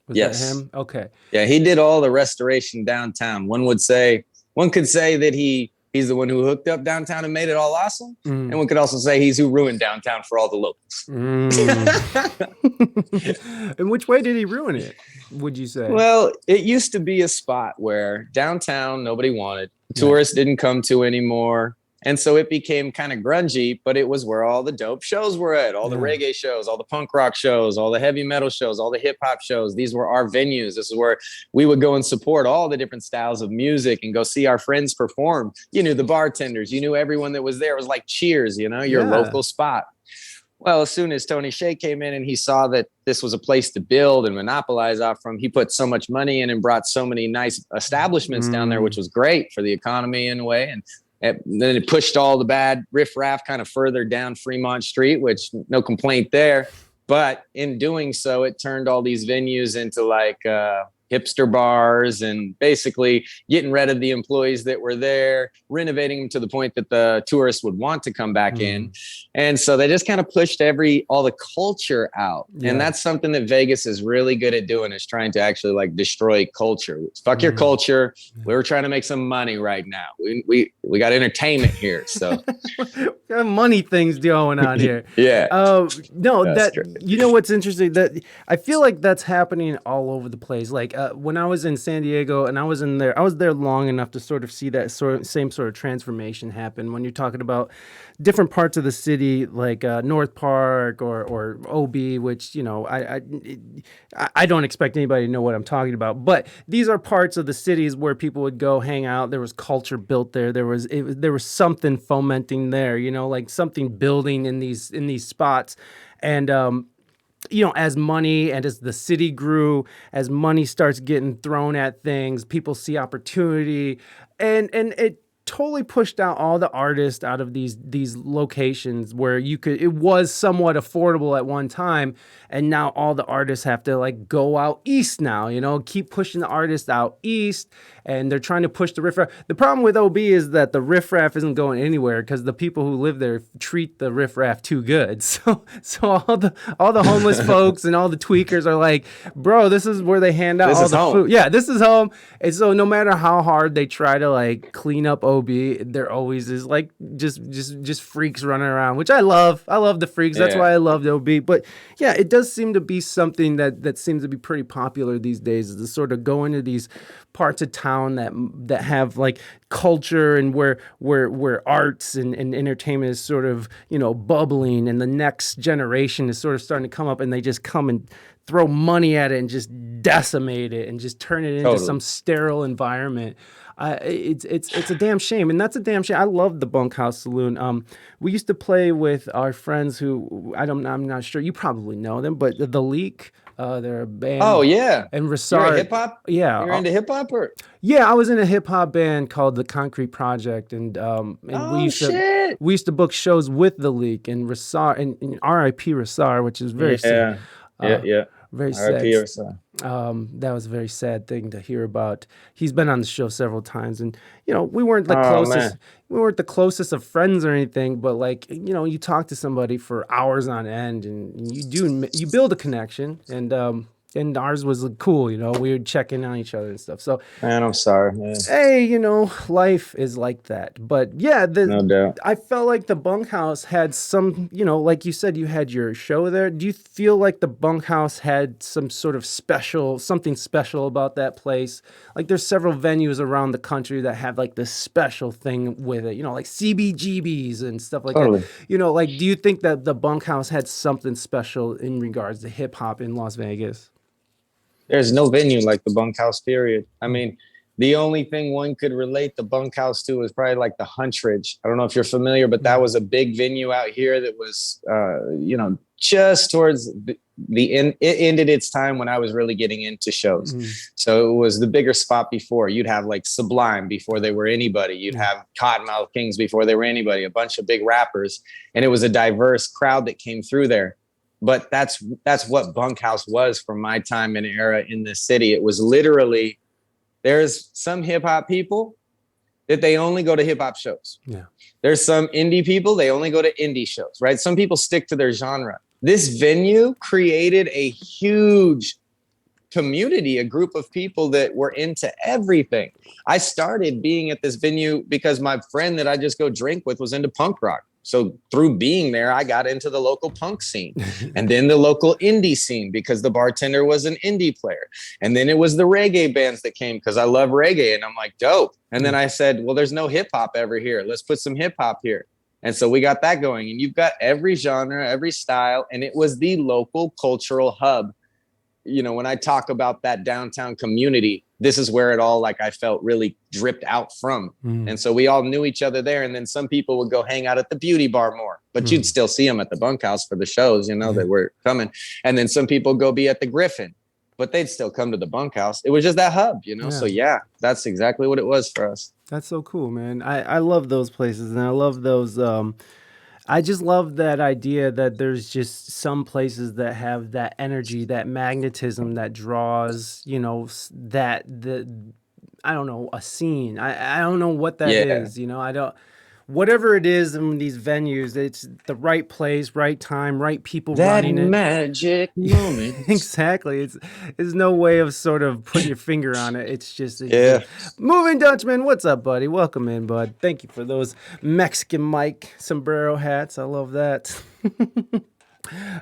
Was that him? Okay. Yeah, he did all the restoration downtown. One could say that he's the one who hooked up downtown and made it all awesome. And one could also say he's who ruined downtown for all the locals. In which way did he ruin it, would you say? Well, it used to be a spot where downtown nobody wanted. Tourists didn't come to anymore. And so it became kind of grungy, but it was where all the dope shows were at, all the reggae shows, all the punk rock shows, all the heavy metal shows, all the hip hop shows. These were our venues. This is where we would go and support all the different styles of music and go see our friends perform. You knew the bartenders, you knew everyone that was there. It was like Cheers, your local spot. Well, as soon as Tony Shea came in and he saw that this was a place to build and monopolize off from, he put so much money in and brought so many nice establishments down there, which was great for the economy in a way. And then it pushed all the bad riffraff kind of further down Fremont Street, which no complaint there. But in doing so, it turned all these venues into like hipster bars and basically getting rid of the employees that were there, renovating them to the point that the tourists would want to come back in. And so they just kind of pushed all the culture out. And that's something that Vegas is really good at doing, is trying to actually like destroy culture. Fuck your culture. We're trying to make some money right now. We got entertainment here. So got money things going on here. No, you know what's interesting? That I feel like that's happening all over the place. Like when I was in San Diego and I was there long enough to sort of see that same sort of transformation happen. When you're talking about different parts of the city, like North Park or OB, which I don't expect anybody to know what I'm talking about, but these are parts of the cities where people would go hang out. There was culture built there. There was something fomenting there, like something building in these spots, and as money and as the city grew, as money starts getting thrown at things, people see opportunity, and it totally pushed out all the artists out of these locations where it was somewhat affordable at one time, and now all the artists have to like go out east now, keep pushing the artists out east, and they're trying to push the riffraff. The problem with OB is that the riffraff isn't going anywhere because the people who live there treat the riffraff too good. So all the homeless folks and all the tweakers are like, bro, this is where they hand out all the food. Yeah, this is home. And so no matter how hard they try to like clean up OB, there always is like just freaks running around, which I love. I love the freaks. That's why I love OB. But yeah, it does seem to be something that seems to be pretty popular these days, is to sort of go into these parts of town that have like culture and where arts and entertainment is sort of bubbling, and the next generation is sort of starting to come up, and they just come and throw money at it and just decimate it and just turn it into some sterile environment. It's a damn shame, and that's a damn shame. I love the Bunkhouse Saloon. We used to play with our friends who I'm not sure, you probably know them, but the Leak. They're a band. Oh yeah, and Rasar. You're hip hop. Yeah, you're into hip hop, or yeah, I was in a hip hop band called the Concrete Project, and we used to book shows with the Leak and Rasar and R.I.P. Rasar, which is very sad. Very sad. That was a very sad thing to hear about. He's been on the show several times, and we weren't the closest. Man. We weren't the closest of friends or anything, but like you talk to somebody for hours on end, and you build a connection, and ours was cool. We would check in on each other and stuff. So, man, I'm sorry, man. Hey, life is like that. But yeah, no doubt. I felt like the Bunkhouse had some, like you said, you had your show there. Do you feel like the Bunkhouse had some sort of something special about that place? Like there's several venues around the country that have like this special thing with it, like CBGBs and stuff like that. Like, do you think that the Bunkhouse had something special in regards to hip hop in Las Vegas? There's no venue like the Bunkhouse, period. I mean, the only thing one could relate the Bunkhouse to is probably like the Huntridge. I don't know if you're familiar, but that was a big venue out here that was, just towards the end. It ended its time when I was really getting into shows. So it was the bigger spot before. You'd have like Sublime before they were anybody. You'd have Cottonmouth Kings before they were anybody, a bunch of big rappers. And it was a diverse crowd that came through there. But that's what Bunkhouse was for my time and era in this city. It was literally, there's some hip hop people that they only go to hip hop shows. Yeah. There's some indie people, they only go to indie shows, right? Some people stick to their genre. This venue created a huge community, a group of people that were into everything. I started being at this venue because my friend that I just go drink with was into punk rock. So through being there, I got into the local punk scene and then the local indie scene because the bartender was an indie player. And then it was the reggae bands that came because I love reggae. And I'm like, dope. And then I said, well, there's no hip hop ever here. Let's put some hip hop here. And so we got that going. And you've got every genre, every style. And it was the local cultural hub. When I talk about that downtown community, this is where it all, like, I felt really dripped out from. And so we all knew each other there. And then some people would go hang out at the beauty bar more, but you'd still see them at the Bunkhouse for the shows, that were coming. And then some people go be at the Griffin, but they'd still come to the Bunkhouse. It was just that hub, So yeah, that's exactly what it was for us. That's so cool, man. I love those places, and I love those, I just love that idea that there's just some places that have that energy, that magnetism that draws, I don't know, a scene. I don't know what that is, whatever it is in these venues, it's the right place, right time, right people running it. That magic moment. Exactly. There's no way of sort of putting your finger on it. It's just Moving Dutchman. What's up, buddy? Welcome in, bud. Thank you for those Mexican Mike sombrero hats. I love that.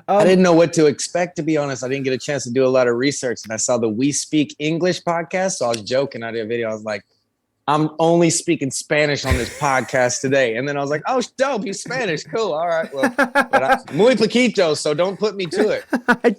I didn't know what to expect, to be honest. I didn't get a chance to do a lot of research, and I saw the We Speak English podcast. So I was joking. I did a video. I was like, I'm only speaking Spanish on this podcast today. And then I was like, oh, dope. He's Spanish. Cool. All right. Well, but muy poquito. So don't put me to it. I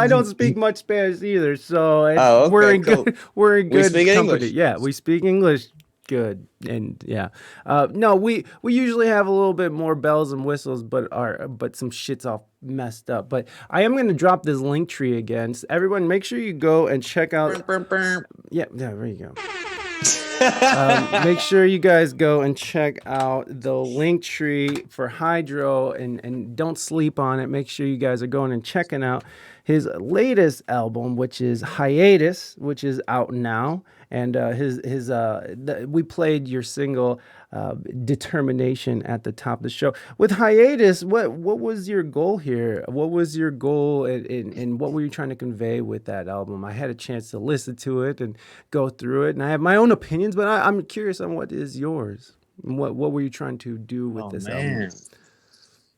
don't speak much Spanish either. So Okay, we're in cool. we're in good speak company. English. Yeah, we speak English. Good. And yeah, no, we usually have a little bit more bells and whistles, but some shit's all messed up. But I am going to drop this link tree again. So everyone, make sure you go and check out. Yeah, there you go. Make sure you guys go and check out the link tree for HighDro and don't sleep on it. Make sure you guys are going and checking out his latest album, which is HiaTus, which is out now. And we played your single Determination at the top of the show. With HiaTus, what was your goal here? What was your goal and what were you trying to convey with that album? I had a chance to listen to it and go through it, and I have my own opinions, but I'm curious on what is yours. What were you trying to do with this album?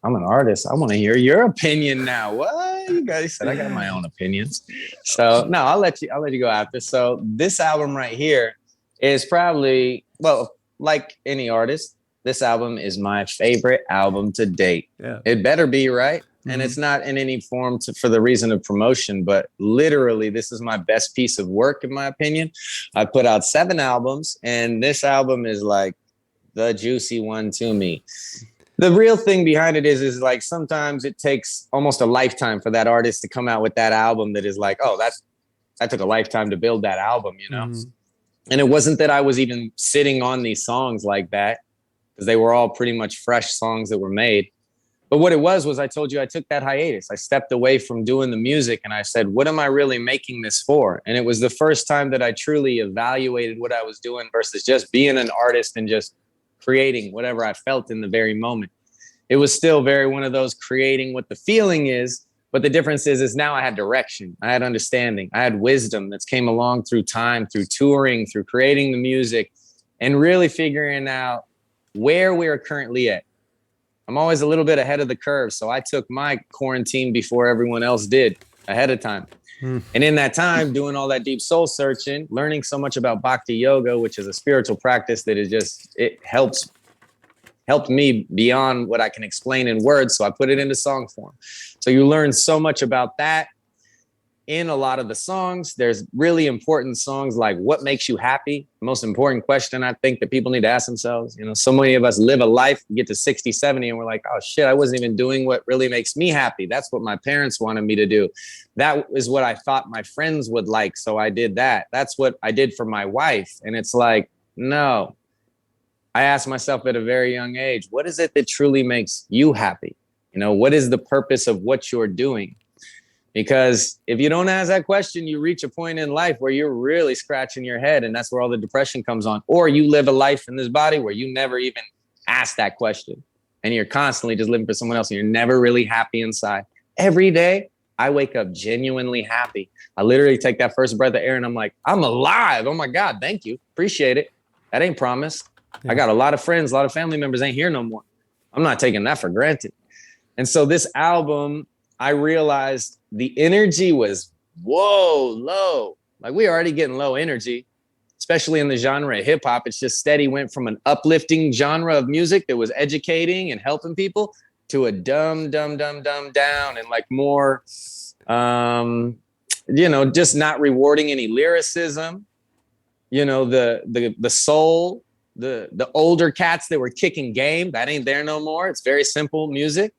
I'm an artist. I want to hear your opinion now. What? You guys said I got my own opinions. So no, I'll let you go after. So this album right here is probably, well, like any artist, this album is my favorite album to date. Yeah. It better be, right? Mm-hmm. And it's not in any form for the reason of promotion, but literally this is my best piece of work, in my opinion. I put out 7 albums, and this album is like the juicy one to me. The real thing behind it is like sometimes it takes almost a lifetime for that artist to come out with that album that is like, oh, that took a lifetime to build that album, you know? Mm-hmm. And it wasn't that I was even sitting on these songs like that, because they were all pretty much fresh songs that were made. But what it was I told you I took that hiatus. I stepped away from doing the music and I said, what am I really making this for? And it was the first time that I truly evaluated what I was doing versus just being an artist and just creating whatever I felt in the very moment. It was still very one of those creating what the feeling is, but the difference is now I had direction, I had understanding, I had wisdom that's came along through time, through touring, through creating the music, and really figuring out where we're currently at. I'm always a little bit ahead of the curve, so I took my quarantine before everyone else did, ahead of time. And in that time, doing all that deep soul searching, learning so much about Bhakti Yoga, which is a spiritual practice that is just, it helped me beyond what I can explain in words. So I put it into song form. So you learn so much about that in a lot of the songs. There's really important songs like what makes you happy? The most important question I think that people need to ask themselves. You know, so many of us live a life, get to 60, 70, and we're like, oh shit, I wasn't even doing what really makes me happy. That's what my parents wanted me to do. That is what I thought my friends would like. So I did that. That's what I did for my wife. And it's like, no. I asked myself at a very young age, what is it that truly makes you happy? You know, what is the purpose of what you're doing? Because if you don't ask that question, you reach a point in life where you're really scratching your head, and that's where all the depression comes on. Or you live a life in this body where you never even ask that question, and you're constantly just living for someone else, and you're never really happy inside. Every day, I wake up genuinely happy. I literally take that first breath of air, and I'm like, I'm alive. Oh my God, thank you. Appreciate it. That ain't promised. Yeah. I got a lot of friends, a lot of family members ain't here no more. I'm not taking that for granted. And so this album, I realized the energy was, low. Like we already getting low energy, especially in the genre of hip hop. It's just steady went from an uplifting genre of music that was educating and helping people to a dumb down and like more, just not rewarding any lyricism, the soul, the older cats that were kicking game, that ain't there no more. It's very simple music.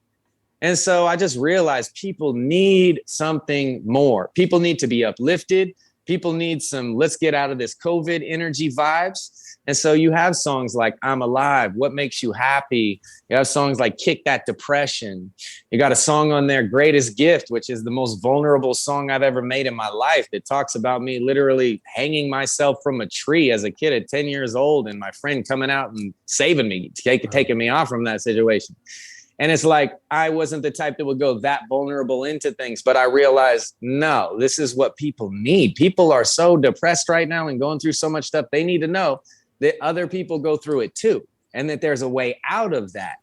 And so I just realized people need something more. People need to be uplifted. People need some, let's get out of this COVID energy vibes. And so you have songs like I'm Alive, What Makes You Happy? You have songs like Kick That Depression. You got a song on there, Greatest Gift, which is the most vulnerable song I've ever made in my life. It talks about me literally hanging myself from a tree as a kid at 10 years old and my friend coming out and saving me, taking me off from that situation. And it's like, I wasn't the type that would go that vulnerable into things, but I realized, no, this is what people need. People are so depressed right now and going through so much stuff. They need to know that other people go through it too, and that there's a way out of that.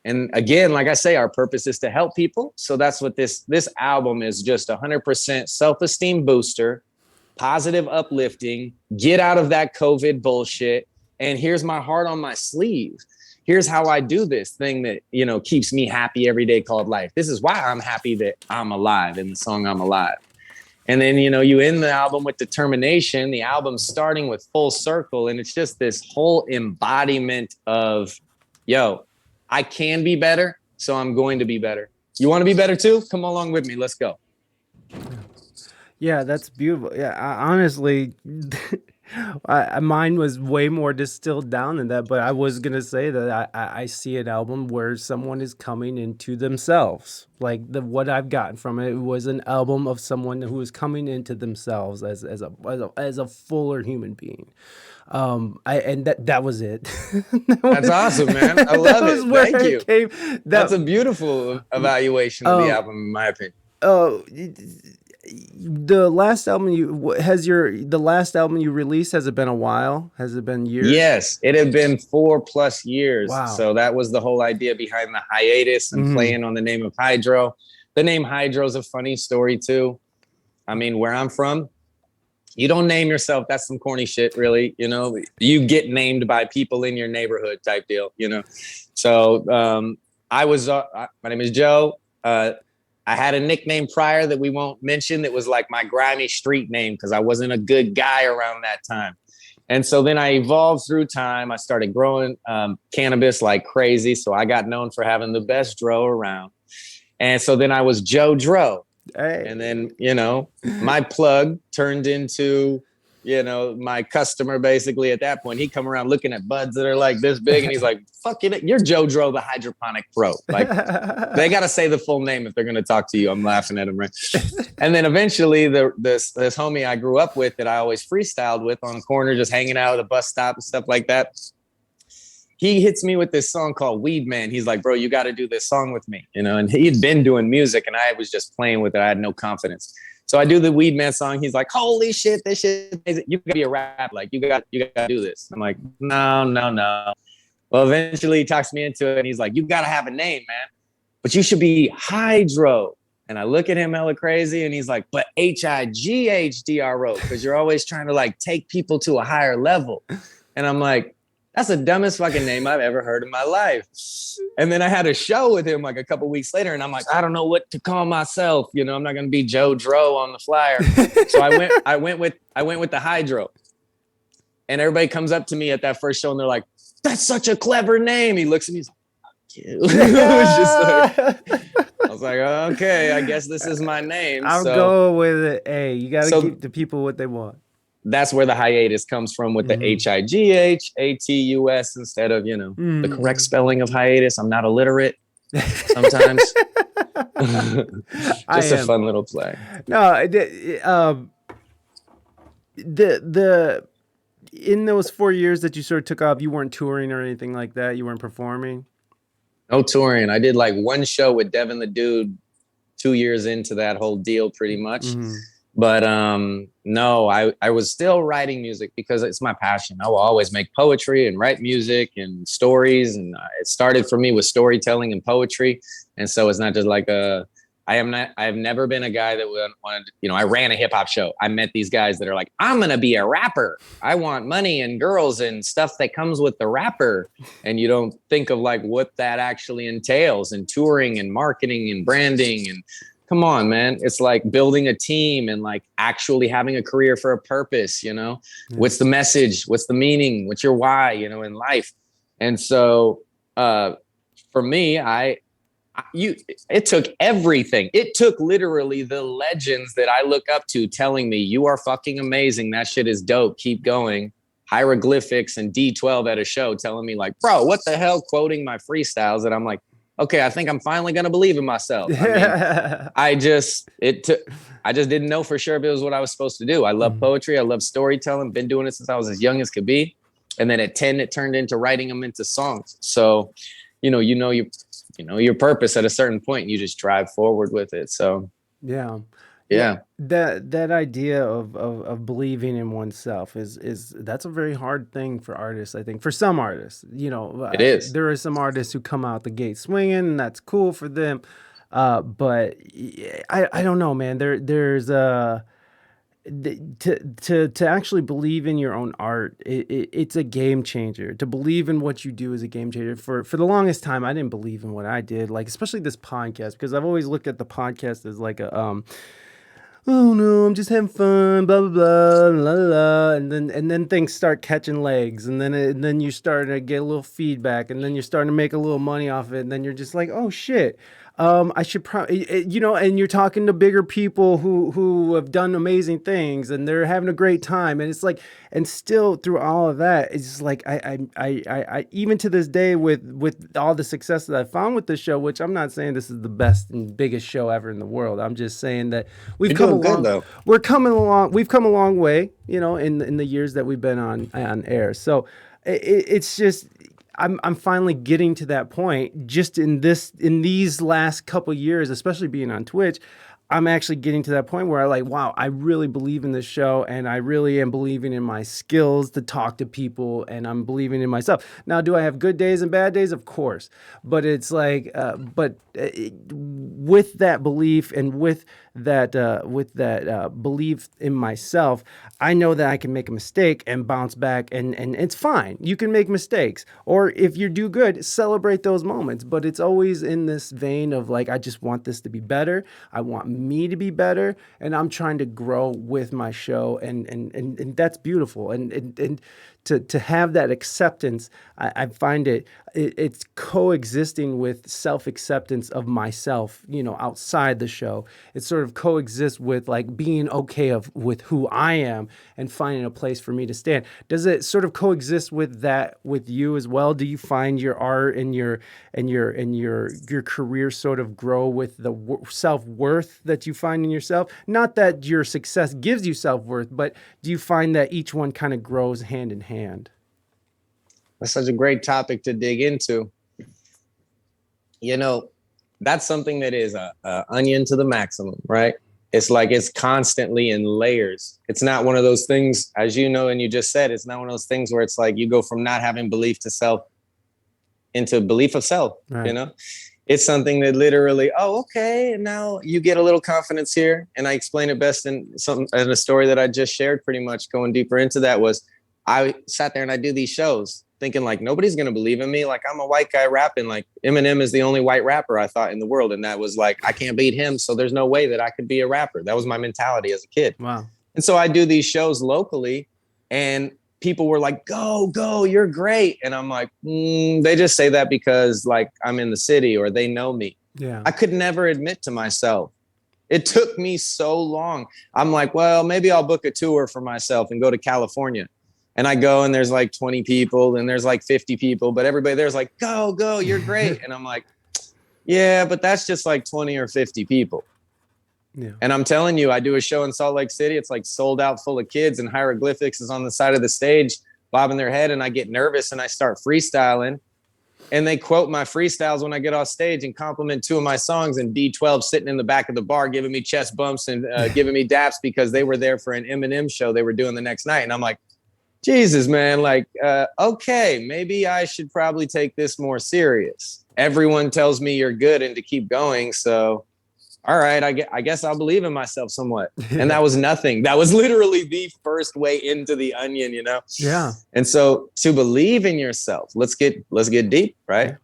And again, like I say, our purpose is to help people. So that's what this album is, just 100% self-esteem booster, positive uplifting, get out of that COVID bullshit. And here's my heart on my sleeve. Here's how I do this thing that, you know, keeps me happy every day called life. This is why I'm happy that I'm alive in the song I'm Alive. And then, you know, you end the album with determination, the album starting with Full Circle. And it's just this whole embodiment of, yo, I can be better, so I'm going to be better. You want to be better too? Come along with me. Let's go. Yeah, that's beautiful. Yeah, honestly, mine was way more distilled down than that. But I was gonna say that I see an album where someone is coming into themselves. Like what I've gotten from it was an album of someone who is coming into themselves as a fuller human being. And that was it. That's awesome, man. I love it. Thank you. That's a beautiful evaluation of the album, in my opinion. The last album the last album you released, has it been a while? Has it been years? Yes, it had been 4+ years. Wow. So that was the whole idea behind the hiatus and playing on the name of HighDro. The name HighDro is a funny story too. I mean, where I'm from, you don't name yourself. That's some corny shit, really. You know, you get named by people in your neighborhood type deal, you know? So my name is Joe. I had a nickname prior that we won't mention that was like my grimy street name because I wasn't a good guy around that time. And so then I evolved through time. I started growing cannabis like crazy. So I got known for having the best dro around. And so then I was Joe Dro. Hey. And then, you know, my plug turned into, you know, my customer basically at that point. He come around looking at buds that are like this big and he's like, fuck it, you're Joe Dro, the hydroponic pro. Like, they got to say the full name if they're going to talk to you. I'm laughing at him, right? And then eventually this homie I grew up with that I always freestyled with on the corner, just hanging out at a bus stop and stuff like that, he hits me with this song called Weed Man. He's like, bro, you got to do this song with me, you know? And he'd been doing music and I was just playing with it. I had no confidence. So I do the Weed Man song. He's like, holy shit, this shit, you gotta be a rap. Like, you gotta do this. I'm like, no. Well, eventually he talks me into it and he's like, you gotta have a name, man, but you should be HighDro. And I look at him hella crazy and he's like, but HighDro, because you're always trying to like take people to a higher level. And I'm like, that's the dumbest fucking name I've ever heard in my life. And then I had a show with him like a couple weeks later and I'm like, I don't know what to call myself. You know, I'm not going to be Joe Dro on the flyer. So I went with the HighDro. And everybody comes up to me at that first show and they're like, that's such a clever name. He looks at me, he's like, fuck you. It was just like, I was like, okay, I guess this is my name. I'll go with it. Hey, you got to keep the people what they want. That's where the hiatus comes from with the HighAtus instead of, you know, the correct spelling of hiatus. I'm not illiterate sometimes. Just a fun little play. No, in those 4 years that you sort of took off, you weren't touring or anything like that. You weren't performing. No touring. I did like one show with Devin the Dude 2 years into that whole deal pretty much. But no, I was still writing music because it's my passion. I will always make poetry and write music and stories. And it started for me with storytelling and poetry. And so it's not just like I have never been a guy that wanted, you know, I ran a hip hop show. I met these guys that are like, I'm going to be a rapper. I want money and girls and stuff that comes with the rapper. And you don't think of like what that actually entails and touring and marketing and branding and come on, man. It's like building a team and like actually having a career for a purpose, you know? What's the message? What's the meaning? What's your why, you know, in life? And so for me, it took everything. It took literally the legends that I look up to telling me, you are fucking amazing. That shit is dope. Keep going. Hieroglyphics and D12 at a show telling me like, bro, what the hell? Quoting my freestyles. And I'm like, okay, I think I'm finally going to believe in myself. I mean, I just didn't know for sure if it was what I was supposed to do. I love poetry. I love storytelling. Been doing it since I was as young as could be. And then at 10, it turned into writing them into songs. So, you know your purpose at a certain point and you just drive forward with it. So, yeah. Yeah, That idea of believing in oneself is that's a very hard thing for artists. I think for some artists, it is. there are some artists who come out the gate swinging, and that's cool for them. But I don't know, man. There's to actually believe in your own art, it's a game changer. To believe in what you do is a game changer. For the longest time, I didn't believe in what I did, like especially this podcast, because I've always looked at the podcast as like a oh no, I'm just having fun, blah blah blah, la la la, and then things start catching legs, and then you start to get a little feedback, and then you're starting to make a little money off it, and then you're just like, oh shit, I should probably, and you're talking to bigger people who have done amazing things, and they're having a great time, and it's like, and still through all of that, it's just like I even to this day with all the success that I found with this show, which I'm not saying this is the best and biggest show ever in the world. I'm just saying that we've You're come doing along. good though. We're coming along. We've come a long way, in the years that we've been on air. So it's just I'm finally getting to that point. Just in these last couple years, especially being on Twitch, I'm actually getting to that point where wow, I really believe in this show, and I really am believing in my skills to talk to people, and I'm believing in myself. Now, do I have good days and bad days? Of course, but it's like, with that belief and with that belief in myself, I know that I can make a mistake and bounce back, and it's fine. You can make mistakes, or if you do good, celebrate those moments. But it's always in this vein of like, I just want this to be better. I want me to be better, and I'm trying to grow with my show, and that's beautiful. And to have that acceptance, I find it's coexisting with self-acceptance of myself, outside the show. It sort of coexists with like being okay with who I am and finding a place for me to stand. Does it sort of coexist with that with you as well? Do you find your art and your career sort of grow with the self-worth that you find in yourself? Not that your success gives you self-worth, but do you find that each one kind of grows hand in hand? That's such a great topic to dig into. That's something that is a onion to the maximum, right? It's like it's constantly in layers. It's not one of those things, as you know, and you just said, it's not one of those things where it's like you go from not having belief to self into belief of self, Right. It's something that literally, oh, okay, and now you get a little confidence here. And I explain it best in a story that I just shared, pretty much going deeper into that was I sat there and I do these shows thinking like nobody's going to believe in me. Like I'm a white guy rapping, like Eminem is the only white rapper I thought in the world. And that was like, I can't beat him. So there's no way that I could be a rapper. That was my mentality as a kid. Wow. And so I do these shows locally and people were like, go, you're great. And I'm like, they just say that because like I'm in the city or they know me. Yeah. I could never admit to myself. It took me so long. I'm like, well, maybe I'll book a tour for myself and go to California. And I go and there's like 20 people and there's like 50 people, but everybody there's like, go, you're great. And I'm like, yeah, but that's just like 20 or 50 people. Yeah. And I'm telling you, I do a show in Salt Lake City. It's like sold out full of kids and hieroglyphics is on the side of the stage, bobbing their head. And I get nervous and I start freestyling. And they quote my freestyles when I get off stage and compliment two of my songs. And D12 sitting in the back of the bar, giving me chest bumps and giving me daps because they were there for an Eminem show they were doing the next night. And I'm like, Jesus, man, like, okay, maybe I should probably take this more serious. Everyone tells me you're good and to keep going. So, all right, I guess I'll believe in myself somewhat. And that was nothing. That was literally the first way into the onion, Yeah. And so to believe in yourself, let's get deep, right?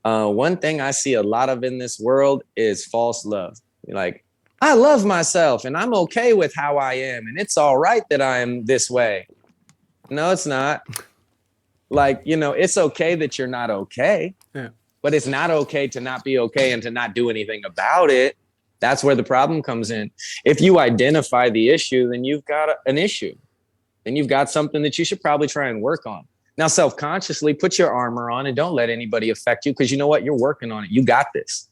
One thing I see a lot of in this world is false love. Like, I love myself and I'm okay with how I am. And it's all right that I am this way. No, it's not. Like, it's okay that you're not okay. Yeah. But it's not okay to not be okay and to not do anything about it. That's where the problem comes in. If you identify the issue, then you've got an issue. Then you've got something that you should probably try and work on. Now, self-consciously put your armor on and don't let anybody affect you because you know what? You're working on it. You got this.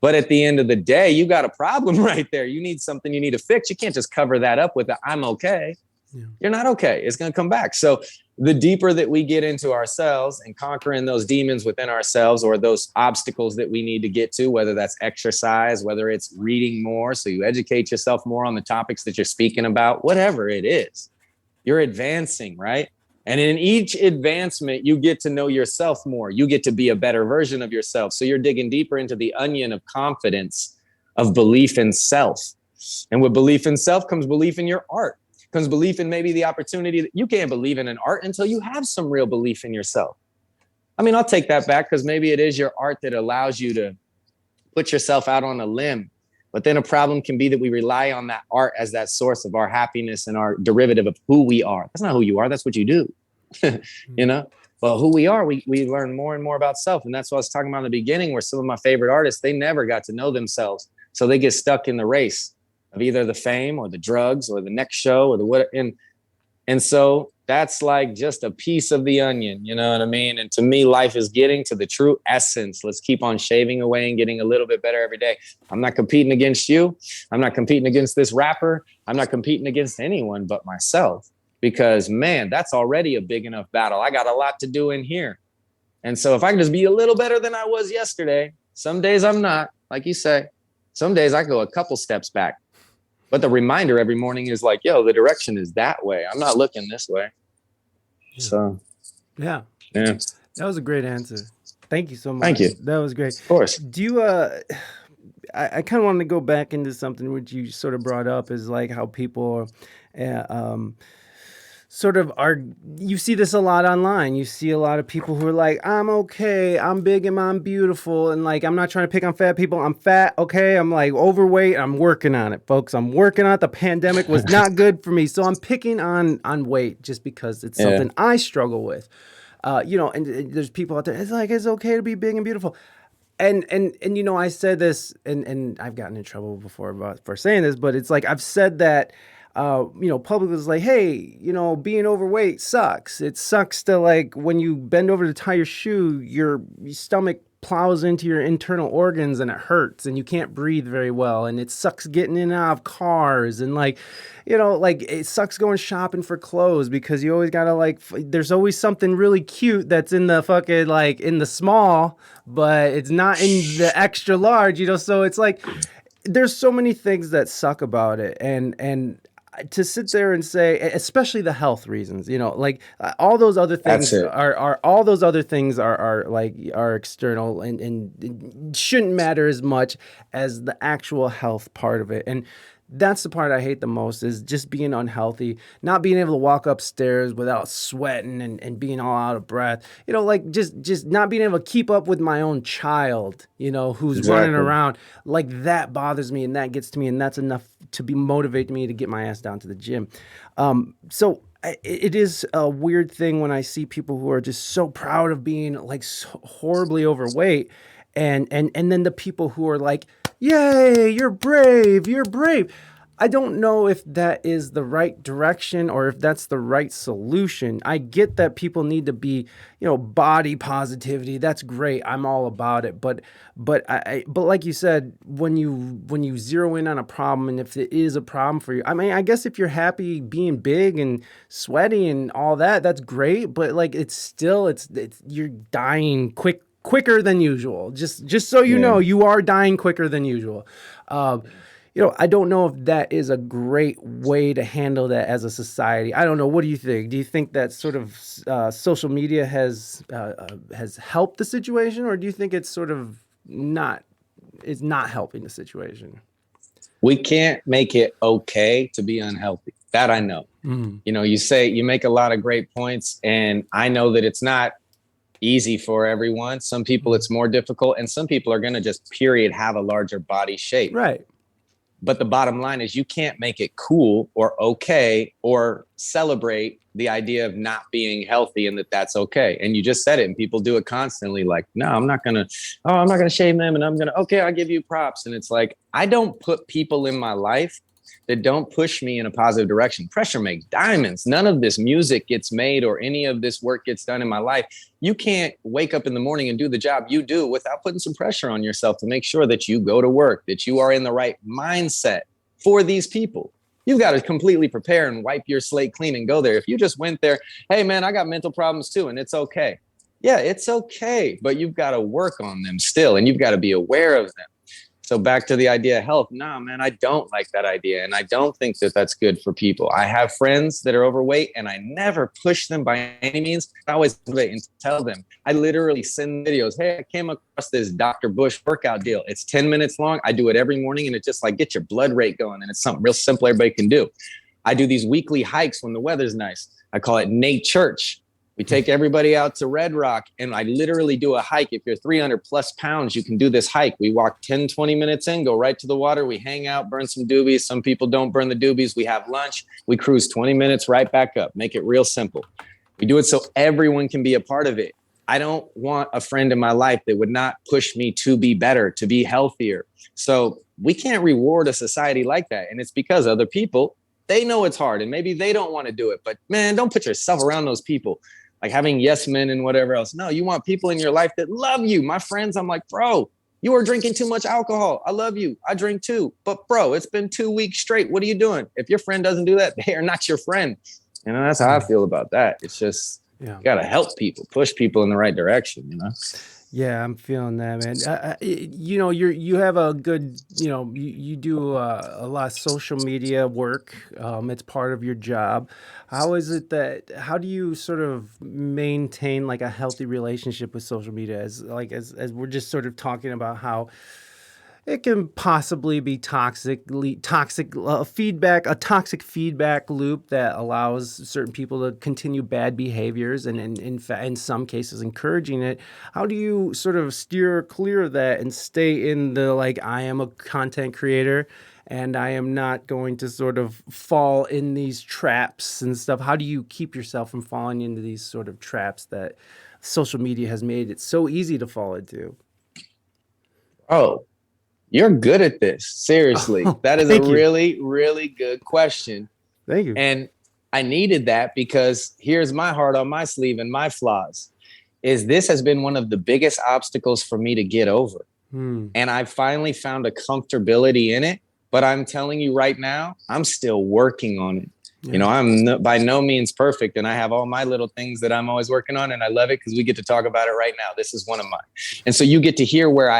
But at the end of the day, you got a problem right there. You need something you need to fix. You can't just cover that up with I'm okay. Yeah. You're not okay. It's going to come back. So the deeper that we get into ourselves and conquering those demons within ourselves, or those obstacles that we need to get to, whether that's exercise, whether it's reading more, so you educate yourself more on the topics that you're speaking about, whatever it is, you're advancing, right? And in each advancement, you get to know yourself more. You get to be a better version of yourself. So you're digging deeper into the onion of confidence, of belief in self. And with belief in self comes belief in your art, comes belief in maybe the opportunity that you can't believe in an art until you have some real belief in yourself. I mean, I'll take that back, because maybe it is your art that allows you to put yourself out on a limb. But then a problem can be that we rely on that art as that source of our happiness and our derivative of who we are. That's not who you are. That's what you do. You know, well, who we are, we learn more and more about self. And that's what I was talking about in the beginning, where some of my favorite artists, they never got to know themselves. So they get stuck in the race of either the fame or the drugs or the next show or the what. And so that's like just a piece of the onion, you know what I mean? And to me, life is getting to the true essence. Let's keep on shaving away and getting a little bit better every day. I'm not competing against you. I'm not competing against this rapper. I'm not competing against anyone but myself, because man, that's already a big enough battle. I got a lot to do in here. And so if I can just be a little better than I was yesterday, some days I'm not, like you say, some days I go a couple steps back. But the reminder every morning is like, yo, the direction is that way. I'm not looking this way. So, yeah. Yeah. That was a great answer. Thank you so much. Thank you. That was great. Of course. Do you, I kind of wanted to go back into something which you sort of brought up, is like how people sort of are, you see this a lot online. You see a lot of people who are like, I'm okay, I'm big and I'm beautiful. And like, I'm not trying to pick on fat people. I'm fat, okay? I'm like overweight. I'm working on it, folks. I'm working on it. The pandemic was not good for me. So I'm picking on weight just because it's something I struggle with. You know, and there's people out there, it's like, it's okay to be big and beautiful. And you know, I said this, and I've gotten in trouble before for saying this, but it's like, I've said that, you know, public was like, hey, you know, being overweight sucks. It sucks to, like, when you bend over to tie your shoe, your stomach plows into your internal organs and it hurts and you can't breathe very well. And it sucks getting in and out of cars. And like, you know, like it sucks going shopping for clothes because you always gotta like, there's always something really cute that's in the fucking, like in the small, but it's not in the extra large, you know? So it's like, there's so many things that suck about it. And to sit there and say, especially the health reasons, you know, like all those other things are all those other things are like are external and shouldn't matter as much as the actual health part of it. And that's the part I hate the most, is just being unhealthy, not being able to walk upstairs without sweating and being all out of breath, you know, like just not being able to keep up with my own child, you know, who's running around. Like that bothers me and that gets to me, and that's enough to be motivate me to get my ass down to the gym. So it is a weird thing when I see people who are just so proud of being like so horribly overweight, and then the people who are like, yay, you're brave, you're brave. I don't know if that is the right direction or if that's the right solution. I get that people need to be, you know, body positivity. That's great. I'm all about it. But like you said, when you zero in on a problem, and if it is a problem for you, I mean, I guess if you're happy being big and sweaty and all that, that's great. But like, it's still, you're dying quicker than usual. Just so you know, you are dying quicker than usual. You know, I don't know if that is a great way to handle that as a society. I don't know. What do you think? Do you think that sort of social media has helped the situation, or do you think it's sort of not helping the situation? We can't make it okay to be unhealthy. That I know. You know, you make a lot of great points, and I know that it's not easy for everyone. Some people it's more difficult, and some people are going to just period have a larger body shape. Right. But the bottom line is you can't make it cool or okay or celebrate the idea of not being healthy and that's okay. And you just said it, and people do it constantly. Like, no, I'm not going to shame them, and okay, I'll give you props. And it's like, I don't put people in my life that don't push me in a positive direction. Pressure makes diamonds. None of this music gets made or any of this work gets done in my life. You can't wake up in the morning and do the job you do without putting some pressure on yourself to make sure that you go to work, that you are in the right mindset for these people. You've got to completely prepare and wipe your slate clean and go there. If you just went there, hey man, I got mental problems too, and it's okay. Yeah, it's okay, but you've got to work on them still, and you've got to be aware of them. So back to the idea of health. No, man, I don't like that idea. And I don't think that that's good for people. I have friends that are overweight and I never push them by any means. I always wait and tell them. I literally send videos. Hey, I came across this Dr. Bush workout deal. It's 10 minutes long. I do it every morning and it just like gets your blood rate going. And it's something real simple everybody can do. I do these weekly hikes when the weather's nice. I call it Nate Church. We take everybody out to Red Rock and I literally do a hike. If you're 300 plus pounds, you can do this hike. We walk 10, 20 minutes in, go right to the water. We hang out, burn some doobies. Some people don't burn the doobies. We have lunch. We cruise 20 minutes right back up. Make it real simple. We do it so everyone can be a part of it. I don't want a friend in my life that would not push me to be better, to be healthier. So we can't reward a society like that. And it's because other people, they know it's hard and maybe they don't want to do it. But man, don't put yourself around those people. Like having yes men and whatever else. No, you want people in your life that love you. My friends, I'm like, bro, you are drinking too much alcohol. I love you. I drink too. But bro, it's been 2 weeks straight. What are you doing? If your friend doesn't do that, they are not your friend. You know, that's how I feel about that. It's just, you got to help people, push people in the right direction, you know? Yeah, I'm feeling that, man. You know, you have a good, you know, you do a lot of social media work. It's part of your job. How is it how do you sort of maintain like a healthy relationship with social media as we're just sort of talking about how it can possibly be toxic feedback, a toxic feedback loop that allows certain people to continue bad behaviors and in some cases encouraging it. How do you sort of steer clear of that and stay in the like, I am a content creator and I am not going to sort of fall in these traps and stuff? How do you keep yourself from falling into these sort of traps that social media has made it so easy to fall into? Oh, you're good at this. Seriously. That is a really, really good question. Thank you. And I needed that because here's my heart on my sleeve and my flaws is this has been one of the biggest obstacles for me to get over. And I finally found a comfortability in it. But I'm telling you right now, I'm still working on it. Yeah. You know, I'm by no means perfect. And I have all my little things that I'm always working on. And I love it because we get to talk about it right now. This is one of mine. And so you get to hear where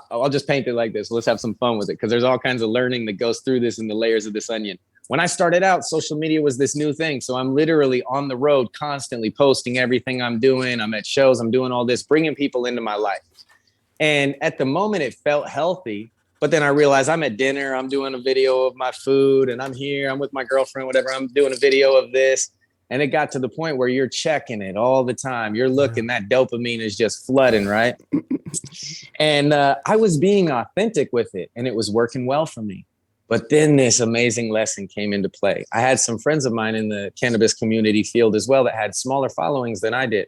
I'll just paint it like this. Let's have some fun with it because there's all kinds of learning that goes through this and the layers of this onion. When I started out, social media was this new thing. So I'm literally on the road, constantly posting everything I'm doing. I'm at shows, I'm doing all this, bringing people into my life. And at the moment, it felt healthy. But then I realized I'm at dinner, I'm doing a video of my food, and I'm here, I'm with my girlfriend, whatever. I'm doing a video of this. And it got to the point where you're checking it all the time. You're looking, that dopamine is just flooding, right? And I was being authentic with it, and it was working well for me. But then this amazing lesson came into play. I had some friends of mine in the cannabis community field as well that had smaller followings than I did.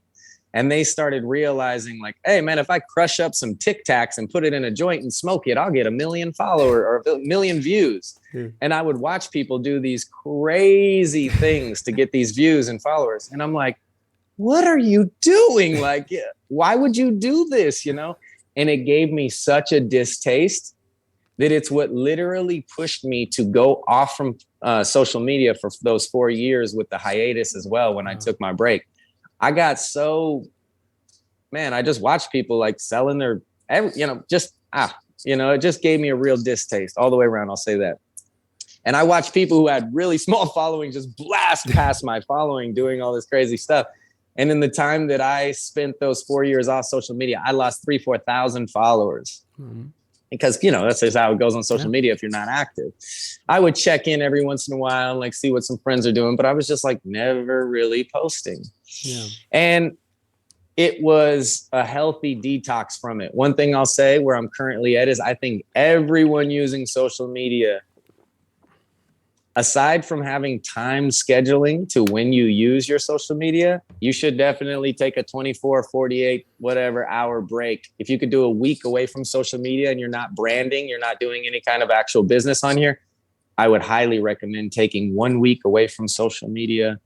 And they started realizing like, hey, man, if I crush up some Tic Tacs and put it in a joint and smoke it, I'll get 1 million followers or 1 million views. And I would watch people do these crazy things to get these views and followers. And I'm like, what are you doing? Like, why would you do this? You know? And it gave me such a distaste that it's what literally pushed me to go off from social media for those 4 years with the hiatus as well when I took my break. I got so, man, I just watched people like selling their, it just gave me a real distaste all the way around. I'll say that. And I watched people who had really small followings just blast past my following doing all this crazy stuff. And in the time that I spent those 4 years off social media, I lost 3,000-4,000 followers. Because, you know, that's just how it goes on social media if you're not active. I would check in every once in a while and like see what some friends are doing, but I was just like never really posting. And it was a healthy detox from it. One thing I'll say where I'm currently at is I think everyone using social media, aside from having time scheduling to when you use your social media, you should definitely take a 24, 48, whatever hour break. If you could do a week away from social media and you're not branding, you're not doing any kind of actual business on here, I would highly recommend taking 1 week away from social media,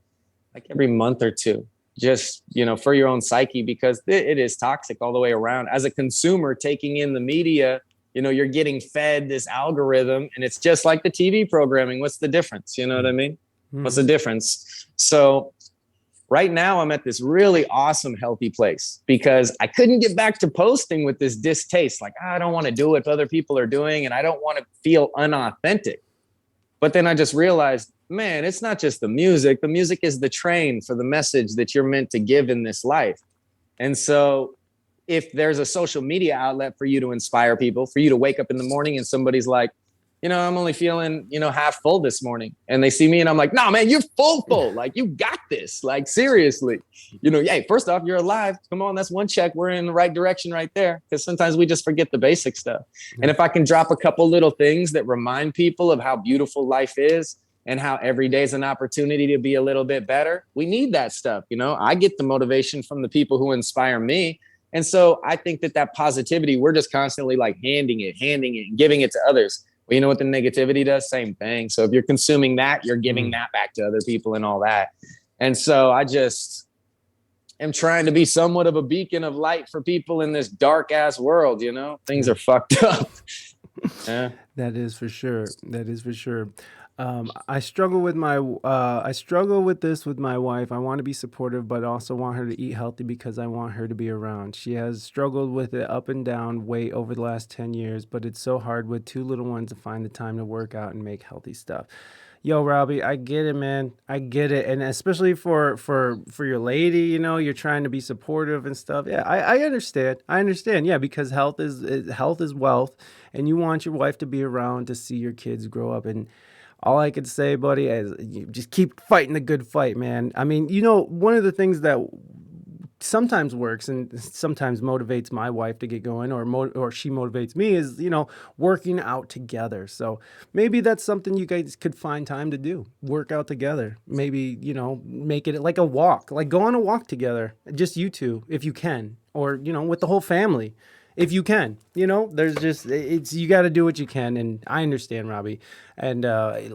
like every month or two, just, you know, for your own psyche, because it is toxic all the way around. As a consumer taking in the media, you're getting fed this algorithm, and it's just like the TV programming. What's the difference? You know what I mean? What's the difference? So right now I'm at this really awesome, healthy place because I couldn't get back to posting with this distaste. Like, I don't want to do what other people are doing, and I don't want to feel unauthentic. But then I just realized, man, it's not just the music. The music is the train for the message that you're meant to give in this life. And so if there's a social media outlet for you to inspire people, for you to wake up in the morning and somebody's like, I'm only feeling, half full this morning. And they see me and I'm like, no, man, you're full. Like, you got this. Like, seriously, hey, first off, you're alive. Come on. That's one check. We're in the right direction right there. Because sometimes we just forget the basic stuff. And if I can drop a couple little things that remind people of how beautiful life is and how every day is an opportunity to be a little bit better, we need that stuff. I get the motivation from the people who inspire me. And so I think that positivity, we're just constantly like handing it and giving it to others. Well, you know what the negativity does? Same thing. So if you're consuming that, you're giving that back to other people and all that. And so I just am trying to be somewhat of a beacon of light for people in this dark ass world. Things are fucked up. Yeah. That is for sure. That is for sure. I struggle with this with my wife. I want to be supportive, but also want her to eat healthy because I want her to be around. She has struggled with it up and down weight over the last 10 years, but it's so hard with 2 little ones to find the time to work out and make healthy stuff. Yo, Robbie, I get it, man. I get it. And especially for your lady, you're trying to be supportive and stuff. Yeah, I understand. I understand. Yeah, because health is wealth, and you want your wife to be around to see your kids grow up. And all I could say, buddy, is you just keep fighting the good fight, man. I mean, one of the things that sometimes works and sometimes motivates my wife to get going, or she motivates me, is working out together. So maybe that's something you guys could find time to do. Work out together. Maybe make it like a walk, like go on a walk together, just you two if you can, or with the whole family. If you can, there's just, you got to do what you can. And I understand, Robbie. And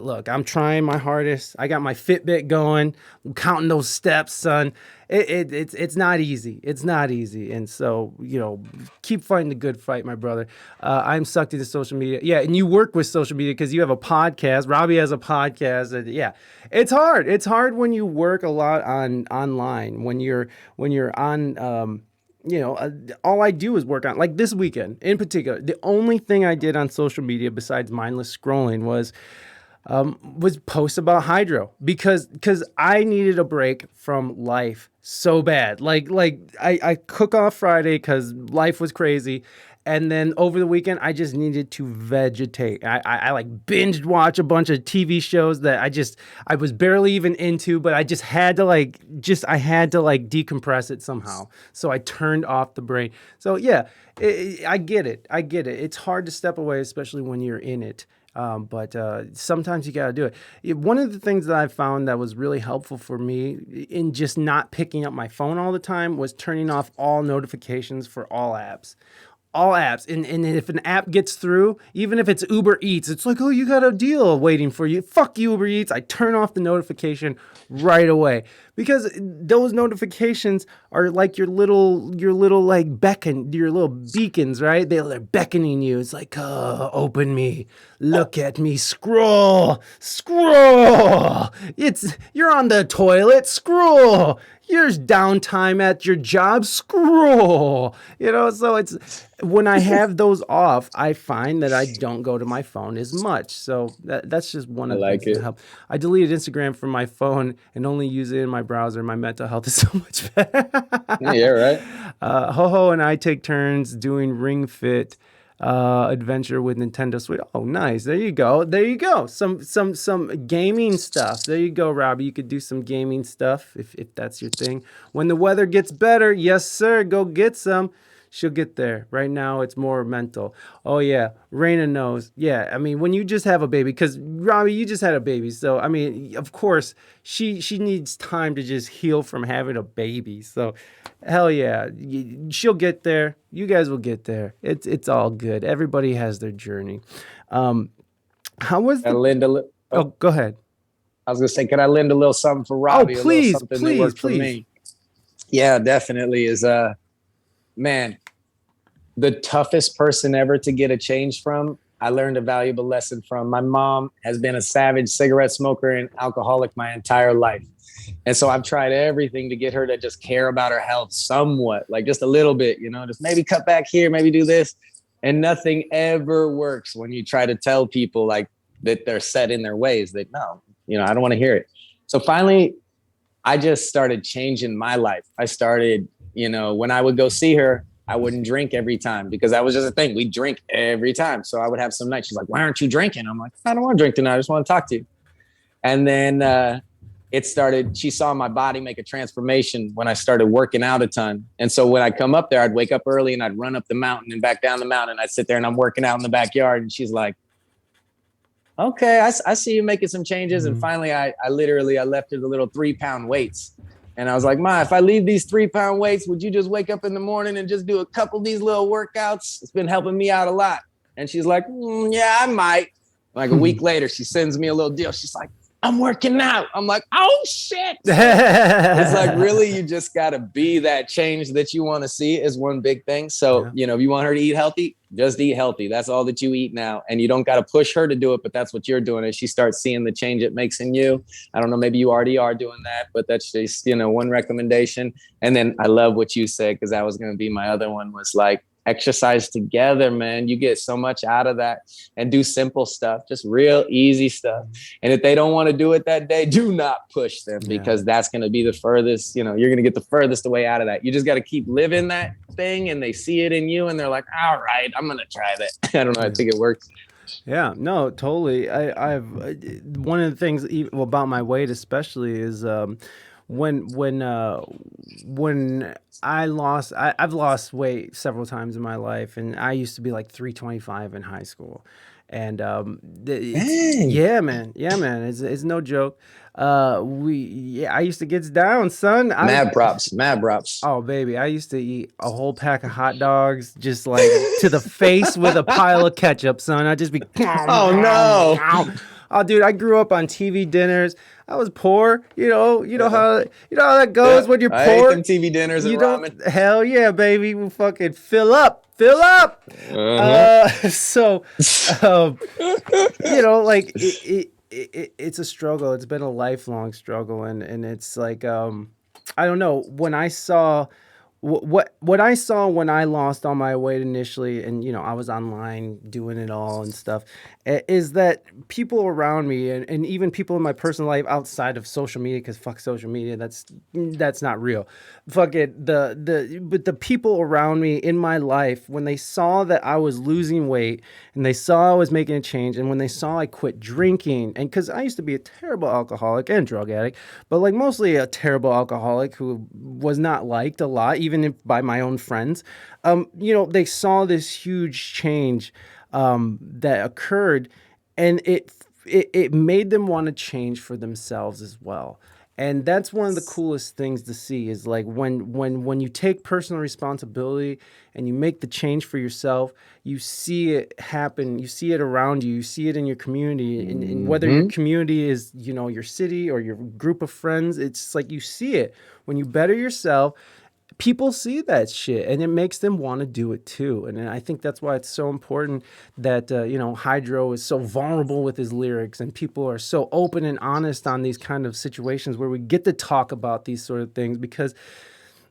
look, I'm trying my hardest. I got my Fitbit going. I'm counting those steps, son. It's not easy. It's not easy. And so, keep fighting the good fight, my brother. I'm sucked into social media. Yeah. And you work with social media because you have a podcast. Robbie has a podcast. And yeah, it's hard. It's hard when you work a lot online, when you're on, all I do is work on, like this weekend in particular. The only thing I did on social media besides mindless scrolling was post about HighDro because I needed a break from life so bad. Like I cook off Friday because life was crazy. And then over the weekend, I just needed to vegetate. I like binged watch a bunch of TV shows that I was barely even into, but I just had to decompress it somehow. So I turned off the brain. So yeah, I get it. It's hard to step away, especially when you're in it. But sometimes you got to do it. One of the things that I found that was really helpful for me in just not picking up my phone all the time was turning off all notifications for all apps. All apps. And if an app gets through, even if it's Uber Eats, it's like, oh, you got a deal waiting for you. Fuck you, Uber Eats. I turn off the notification right away because those notifications are like your little like your little beacons, right? They're beckoning you. It's like, oh, open me, look at me, scroll. You're on the toilet, scroll. Here's downtime at your job, scroll. So it's when I have those off, I find that I don't go to my phone as much. So that's just one of the things that help. I deleted Instagram from my phone and only use it in my browser. My mental health is so much better. Yeah, right. Ho and I take turns doing Ring Fit adventure with Nintendo Switch. Oh, nice. There you go. Some gaming stuff. There you go, Robbie. You could do some gaming stuff if that's your thing. When the weather gets better, yes, sir, go get some. She'll get there. Right now, it's more mental. Oh, yeah. Reina knows. Yeah. I mean, when you just have a baby, because, Robbie, you just had a baby. So, I mean, of course, she needs time to just heal from having a baby. So, hell yeah. She'll get there. You guys will get there. It's all good. Everybody has their journey. How was Linda? Oh, go ahead. I was going to say, can I lend a little something for Robbie? Oh, please, a little something that worked for me. Yeah, definitely is... man, the toughest person ever to get a change from, I learned a valuable lesson from. My mom has been a savage cigarette smoker and alcoholic my entire life. And so I've tried everything to get her to just care about her health somewhat, like just a little bit, just maybe cut back here, maybe do this. And nothing ever works when you try to tell people like that they're set in their ways, that no, I don't want to hear it. So finally, I just started changing my life. I started, when I would go see her, I wouldn't drink every time because that was just a thing. We drink every time. So I would have some nights. She's like, why aren't you drinking? I'm like, I don't want to drink tonight. I just want to talk to you. And then she saw my body make a transformation when I started working out a ton. And so when I come up there, I'd wake up early and I'd run up the mountain and back down the mountain. I'd sit there and I'm working out in the backyard. And she's like, okay, I see you making some changes. And finally, I left her the little 3-pound weights. And I was like, Ma, if I leave these 3-pound weights, would you just wake up in the morning and just do a couple of these little workouts? It's been helping me out a lot. And she's like, yeah, I might. Like a week later, she sends me a little deal. She's like, I'm working out. I'm like, oh shit. It's like, really, you just got to be that change that you want to see is one big thing. So, if you want her to eat healthy, just eat healthy. That's all that you eat now. And you don't got to push her to do it, but that's what you're doing. As she starts seeing the change it makes in you. I don't know, maybe you already are doing that, but that's just, one recommendation. And then I love what you said, because that was going to be my other one, was like, exercise together, man. You get so much out of that. And do simple stuff, just real easy stuff. And if they don't want to do it that day, do not push them, because that's going to be the furthest, you're going to get the furthest away out of that. You just got to keep living that thing, and they see it in you and they're like, all right, I'm going to try that. I don't know. I think it works. Yeah, no, totally. I've one of the things about my weight, especially, is when I've lost weight several times in my life, and I used to be like 325 in high school, and yeah, man, it's no joke. I used to get down, son. Mad props. Oh, baby, I used to eat a whole pack of hot dogs just like to the face with a pile of ketchup, son. I'd just be, oh no. Oh, dude, I grew up on TV dinners. I was poor, how that goes when you're poor. I ate them TV dinners and ramen. Hell yeah, baby, we fucking fill up. So, like it's a struggle. It's been a lifelong struggle, and it's like I don't know, when I saw. What I saw when I lost all my weight initially, and I was online doing it all and stuff, is that people around me, and even people in my personal life outside of social media, because fuck social media, that's not real. Fuck it, but the people around me in my life, when they saw that I was losing weight, and they saw I was making a change, and when they saw I quit drinking, and because I used to be a terrible alcoholic and drug addict, but like mostly a terrible alcoholic who was not liked a lot, even by my own friends, they saw this huge change that occurred, and it made them want to change for themselves as well. And that's one of the coolest things to see, is like when you take personal responsibility and you make the change for yourself, you see it happen, you see it around you, you see it in your community, and whether your community is, your city or your group of friends, it's like you see it. When you better yourself, people see that shit, and it makes them want to do it too. And I think that's why it's so important that HighDro is so vulnerable with his lyrics, and people are so open and honest on these kind of situations where we get to talk about these sort of things, because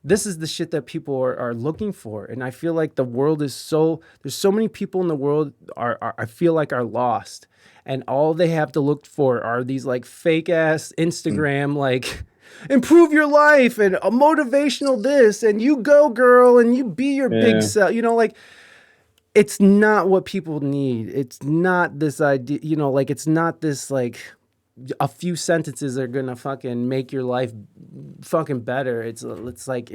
this is the shit that people are looking for. And I feel like the world is there's so many people in the world I feel like are lost, and all they have to look for are these like fake ass Instagram like improve your life and a motivational this, and you go girl, and you be your big self, like it's not what people need. It's not this idea, like it's not this like a few sentences are gonna fucking make your life fucking better. It's like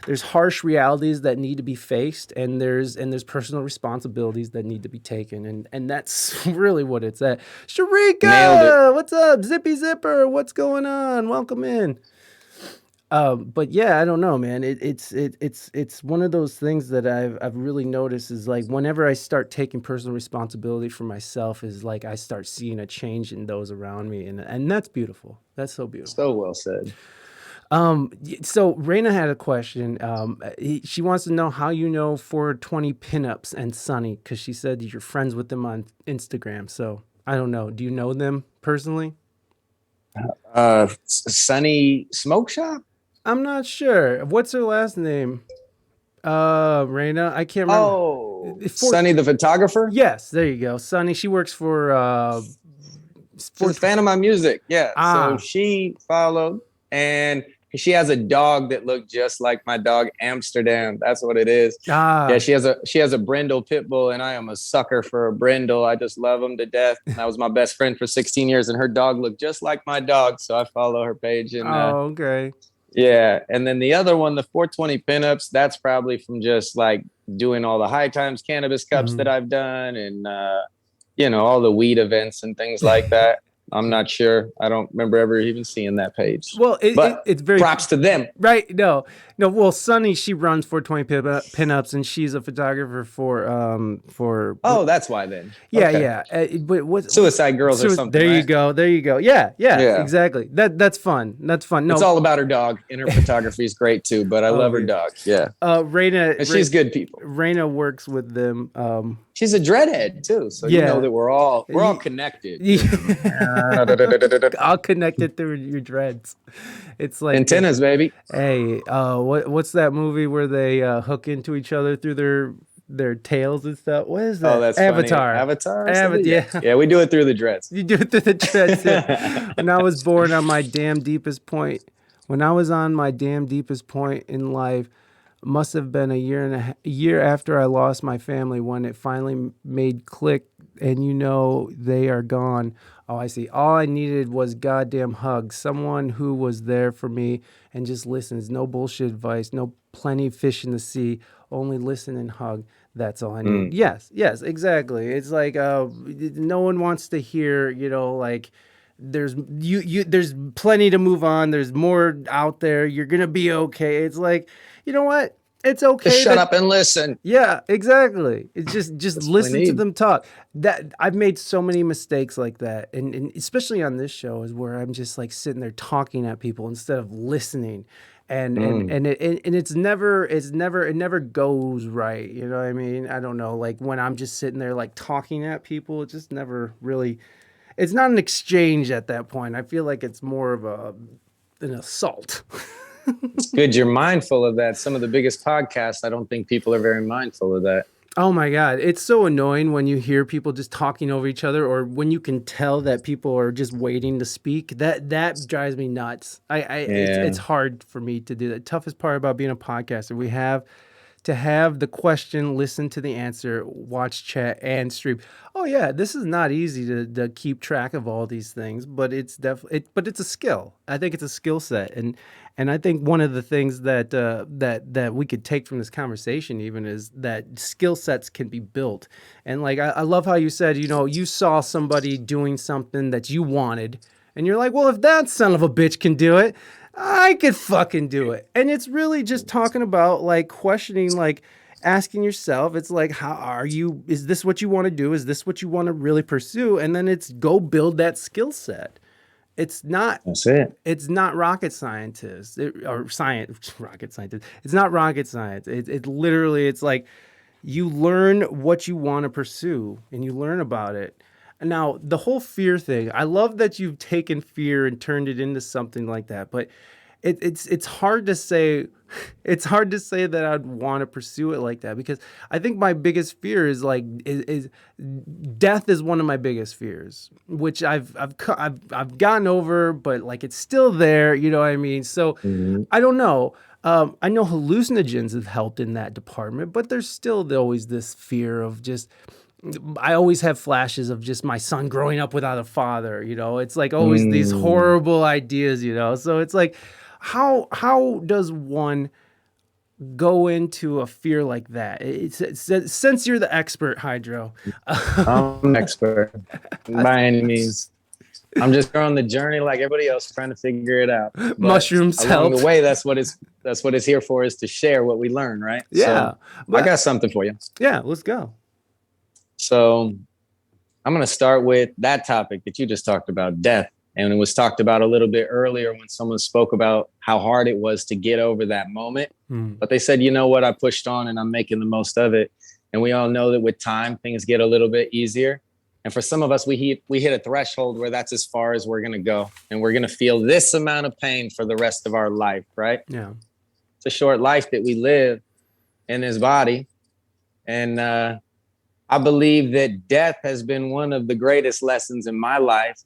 there's harsh realities that need to be faced, and there's personal responsibilities that need to be taken, and that's really what it's at. Sharika, what's up? Zippy Zipper, what's going on? Welcome in. But yeah, I don't know, man. It's one of those things that I've really noticed is like whenever I start taking personal responsibility for myself, is like I start seeing a change in those around me, and that's beautiful. That's so beautiful. So well said. So Reina had a question. She wants to know how you know 420 pinups and Sunny, because she said you're friends with them on Instagram. So I don't know. Do you know them personally? Sunny Smoke Shop. I'm not sure. What's her last name? Reina. I can't remember. Oh, Sunny the photographer. Yes, there you go. Sunny. She works for She's a fan of my music. Yeah. So she followed, and she has a dog that looked just like my dog Amsterdam. That's what it is. Yeah, she has a Brindle pit bull, and I am a sucker for a Brindle. I just love him to death. That was my best friend for 16 years, and her dog looked just like my dog. So I follow her page. And okay. yeah, and then the other one, the 420 pinups, that's probably from just like doing all the High Times cannabis cups that I've done, and all the weed events and things like that. I'm not sure. I don't remember ever even seeing that page. Well, it's very props to them, right? No. Well, Sunny, she runs 420 pinups, and she's a photographer for. Oh, that's why then. Yeah, okay. Yeah. But what Suicide Girls or something? There you go. There you go. Yeah. Exactly. That's fun. That's fun. No, it's all about her dog, and her photography is great too. But I love her dog. Yeah. Reina, and she's good people. Reina works with them. She's a dreadhead too, so you know that we're all connected. All connected through your dreads. It's like antennas, baby. Hey, what's that movie where they hook into each other through their tails and stuff? What is that? Oh, that's Avatar. Funny. Avatar. Yeah, we do it through the dreads. You do it through the dreads. Yeah. When I was born on my damn deepest point, when I was on my damn deepest point in life, must have been a year after I lost my family, when it finally made click, and they are gone. Oh, I see. All I needed was goddamn hug. Someone who was there for me and just listens. No bullshit advice. No plenty fish in the sea. Only listen and hug. That's all I need. Yes, exactly. It's like no one wants to hear, like there's there's plenty to move on. There's more out there. You're gonna be okay. It's like, you know what? It's okay. Just shut up and listen. Yeah, exactly. It's just listen to them talk. That I've made so many mistakes like that, and especially on this show is where I'm just like sitting there talking at people instead of listening, and it never goes right. You know what I mean? I don't know. Like when I'm just sitting there like talking at people, it just never really. It's not an exchange at that point. I feel like it's more of an assault. It's good you're mindful of that. Some of the biggest podcasts, I don't think people are very mindful of that. Oh my God. It's so annoying when you hear people just talking over each other, or when you can tell that people are just waiting to speak. That drives me nuts. It's hard for me to do that. Toughest part about being a podcaster, we have to have the question, listen to the answer, watch chat, and stream. Oh yeah, this is not easy to keep track of all these things, but it's definitely but it's a skill. I think it's a skill set, and I think one of the things that we could take from this conversation even is that skill sets can be built. And like I love how you said, you saw somebody doing something that you wanted, and you're like, well, if that son of a bitch can do it, I could fucking do it. And it's really just talking about like questioning, like asking yourself, it's like, is this what you want to do? Is this what you want to really pursue? And then it's go build that skill set. It's not, that's it. It's not rocket scientist rocket scientist. It's not rocket science. It literally, it's like you learn what you want to pursue and you learn about it. Now, the whole fear thing, I love that you've taken fear and turned it into something like that, but it's hard to say. It's hard to say that I'd want to pursue it like that, because I think my biggest fear is death is one of my biggest fears, which I've gotten over, but like it's still there. You know what I mean? So I don't know. I know hallucinogens have helped in that department, but there's still always this fear of just. I always have flashes of just my son growing up without a father. It's like always these horrible ideas. So it's like. How does one go into a fear like that? Since you're the expert, HighDro. I'm an expert by any means. I'm just on the journey like everybody else, trying to figure it out. But mushrooms along help. the way, that's what it's here for, is to share what we learn, right? Yeah. So I got something for you. Yeah, let's go. So I'm going to start with that topic that you just talked about, death. And it was talked about a little bit earlier when someone spoke about how hard it was to get over that moment. But they said, you know what, I pushed on and I'm making the most of it. And we all know that with time, things get a little bit easier. And for some of us, we hit a threshold where that's as far as we're going to go. And we're going to feel this amount of pain for the rest of our life, right? Yeah. It's a short life that we live in this body. And I believe that death has been one of the greatest lessons in my life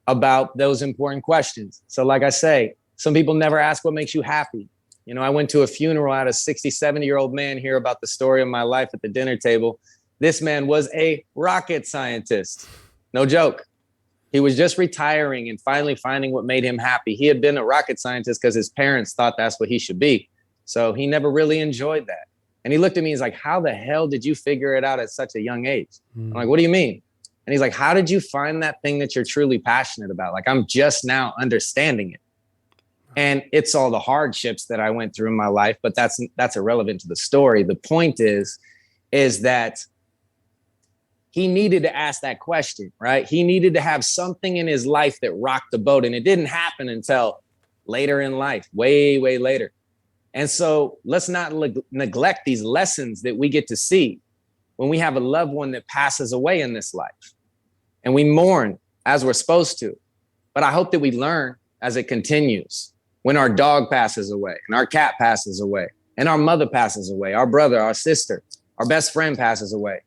about those important questions. So like I say, some people never ask what makes you happy. You know, I went to a funeral, I had a 67-year-old man hear about the story of my life at the dinner table. This man was a rocket scientist. No joke. He was just retiring and finally finding what made him happy. He had been a rocket scientist because his parents thought that's what he should be. So he never really enjoyed that. And he looked at me, he's like, how the hell did you figure it out at such a young age? I'm like, what do you mean? And he's like, how did you find that thing that you're truly passionate about? Like, I'm just now understanding it. And it's all the hardships that I went through in my life, but that's irrelevant to the story. The point is that he needed to ask that question, right? He needed to have something in his life that rocked the boat. And it didn't happen until later in life, way, way later. And so let's not neglect these lessons that we get to see when we have a loved one that passes away in this life. And we mourn as we're supposed to. But I hope that we learn as it continues. When our dog passes away and our cat passes away and our mother passes away, our brother, our sister, our best friend passes away.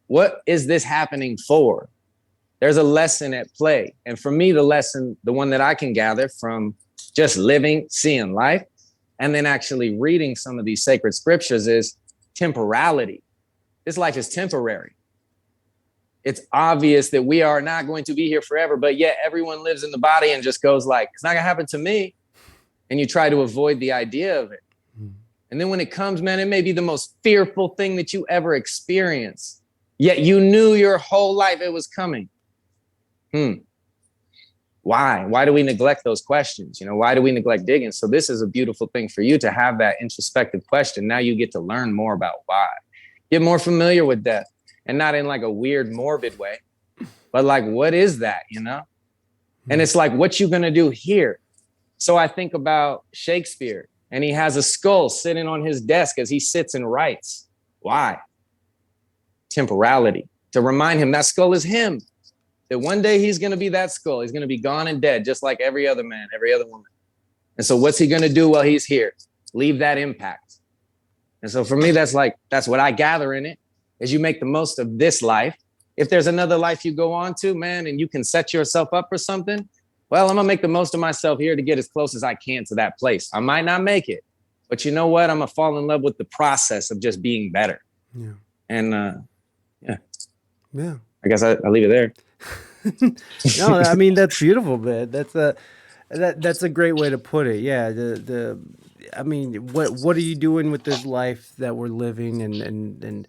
What is this happening for? There's a lesson at play. And for me, the lesson, the one that I can gather from just living, seeing life, and then actually reading some of these sacred scriptures is temporality. This life is temporary. It's obvious that we are not going to be here forever, but yet everyone lives in the body and just goes like, it's not gonna happen to me. And you try to avoid the idea of it. And then when it comes, man, it may be the most fearful thing that you ever experience. Yet you knew your whole life it was coming. Why? Why do we neglect those questions? You know, why do we neglect digging? So this is a beautiful thing for you to have that introspective question. Now you get to learn more about why. Get more familiar with death, and not in like a weird, morbid way, but like, what is that, you know? And it's like, what you gonna do here? So I think about Shakespeare, and he has a skull sitting on his desk as he sits and writes. Why? Temporality. To remind him that skull is him. That one day he's going to be that skull. He's going to be gone and dead, just like every other man, every other woman. And so what's he going to do while he's here? Leave that impact. And so for me, that's what I gather in it, is you make the most of this life. If there's another life you go on to, man, and you can set yourself up for something, well, I'm going to make the most of myself here to get as close as I can to that place. I might not make it, but you know what? I'm going to fall in love with the process of just being better. Yeah. And yeah. I guess I'll leave it there. No, I mean, that's beautiful, man. That's a great way to put it. Yeah. I mean, what are you doing with this life that we're living, and